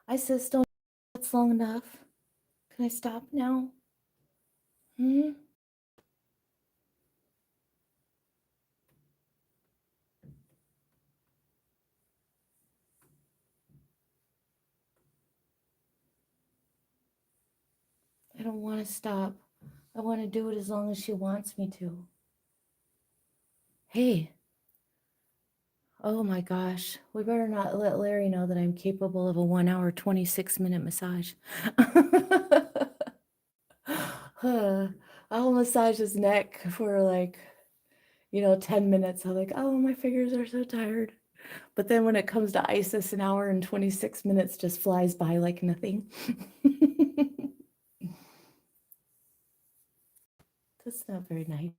Speaker 1: Isis, don't that's long enough. Can I stop now? I don't want to stop. I want to do it as long as she wants me to. Hey. Oh my gosh. We better not let Larry know that I'm capable of a 1 hour, 26 minute massage. I'll massage his neck for 10 minutes. I'm like, oh, my fingers are so tired. But then when it comes to Isis, an hour and 26 minutes just flies by like nothing. That's not very nice.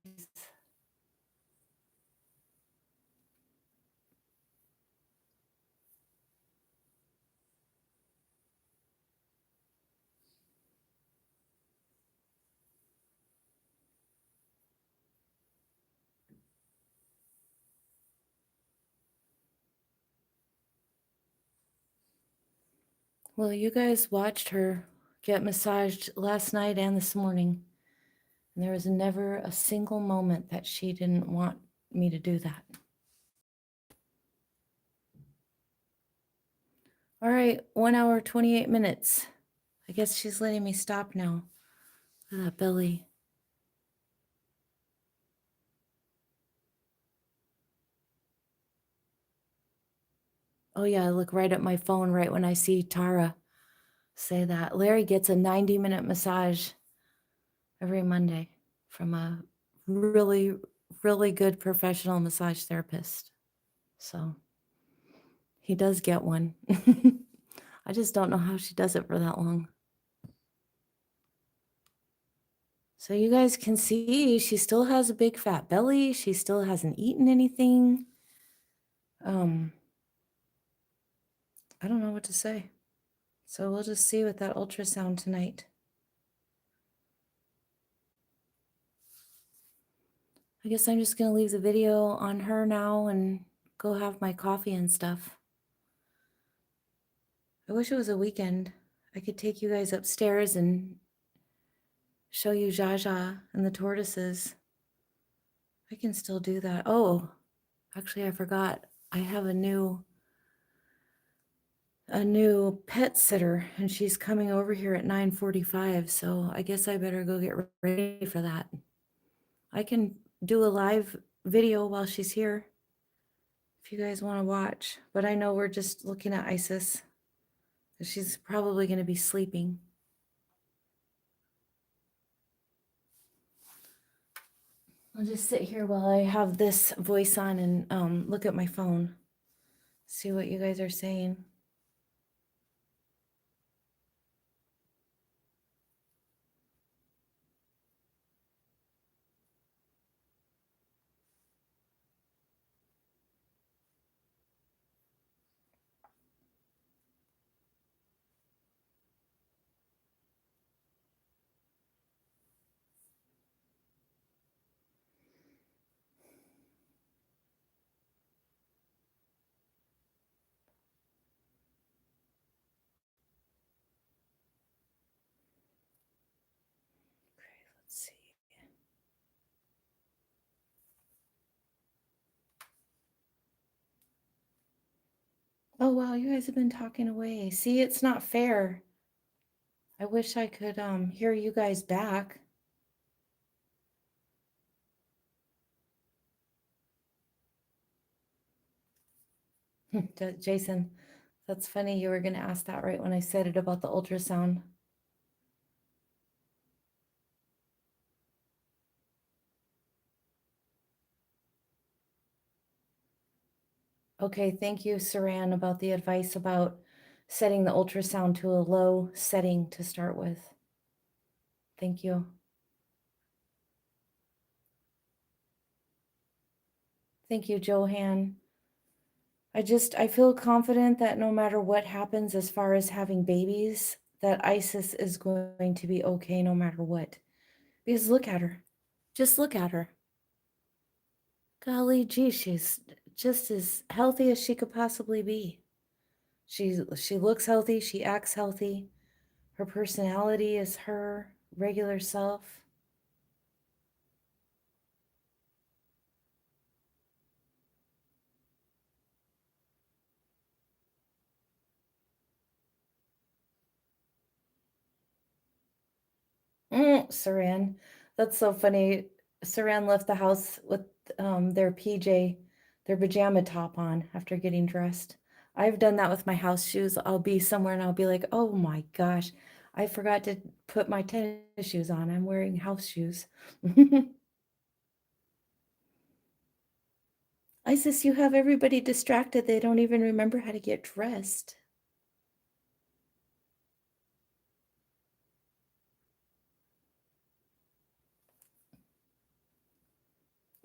Speaker 1: Well, you guys watched her get massaged last night and this morning. And there was never a single moment that she didn't want me to do that. All right, 1 hour, 28 minutes. I guess she's letting me stop now. Look at that belly. Oh yeah, I look right at my phone right when I see Tara say that. Larry gets a 90-minute massage every Monday from a really, really good professional massage therapist. So he does get one. I just don't know how she does it for that long. So you guys can see she still has a big fat belly. She still hasn't eaten anything. I don't know what to say. So we'll just see with that ultrasound tonight. I guess I'm just going to leave the video on her now and go have my coffee and stuff. I wish it was a weekend. I could take you guys upstairs and show you Jaja and the tortoises. I can still do that. Oh, actually, I forgot. I have a new pet sitter, and she's coming over here at 9:45. So I guess I better go get ready for that. I can do a live video while she's here if you guys want to watch, but I know we're just looking at Isis. She's probably going to be sleeping. I'll just sit here while I have this voice on and look at my phone, see what you guys are saying. Oh, wow, you guys have been talking away. See, it's not fair. I wish I could hear you guys back. Jason, that's funny. You were going to ask that right when I said it about the ultrasound. Okay, thank you, Saran, about the advice about setting the ultrasound to a low setting to start with. Thank you. Thank you, Johan. I feel confident that no matter what happens as far as having babies, that Isis is going to be okay no matter what. Because look at her. Just look at her. Golly gee, she's just as healthy as she could possibly be. She looks healthy, she acts healthy. Her personality is her regular self. Saran, that's so funny. Saran left the house with their their pajama top on after getting dressed. I've done that with my house shoes. I'll be somewhere and I'll be like, oh my gosh, I forgot to put my tennis shoes on. I'm wearing house shoes. Isis, you have everybody distracted. They don't even remember how to get dressed.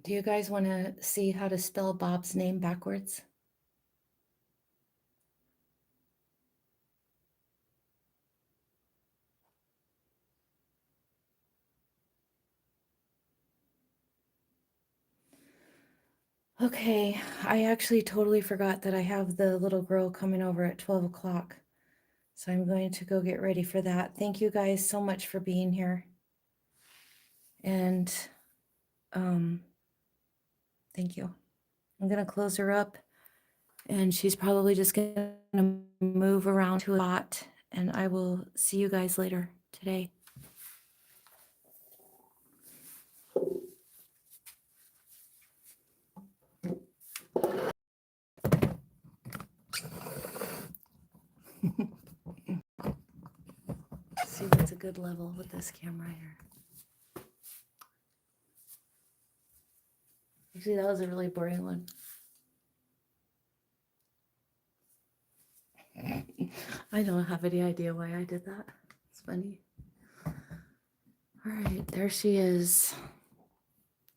Speaker 1: Do you guys want to see how to spell Bob's name backwards? Okay, I actually totally forgot that I have the little girl coming over at 12 o'clock. So I'm going to go get ready for that. Thank you guys so much for being here. And thank you. I'm going to close her up and she's probably just going to move around to a lot. And I will see you guys later today. See what's a good level with this camera here. Actually, that was a really boring one. I don't have any idea why I did that. It's funny. All right, there she is.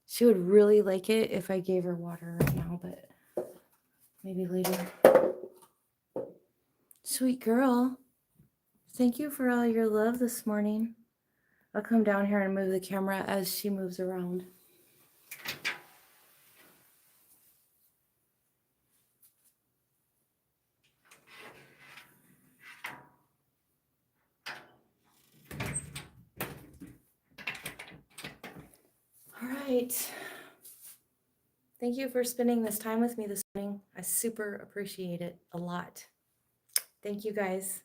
Speaker 1: She would really like it if I gave her water right now, but maybe later. Sweet girl. Thank you for all your love this morning. I'll come down here and move the camera as she moves around. All right. Thank you for spending this time with me this morning. I super appreciate it a lot. Thank you guys.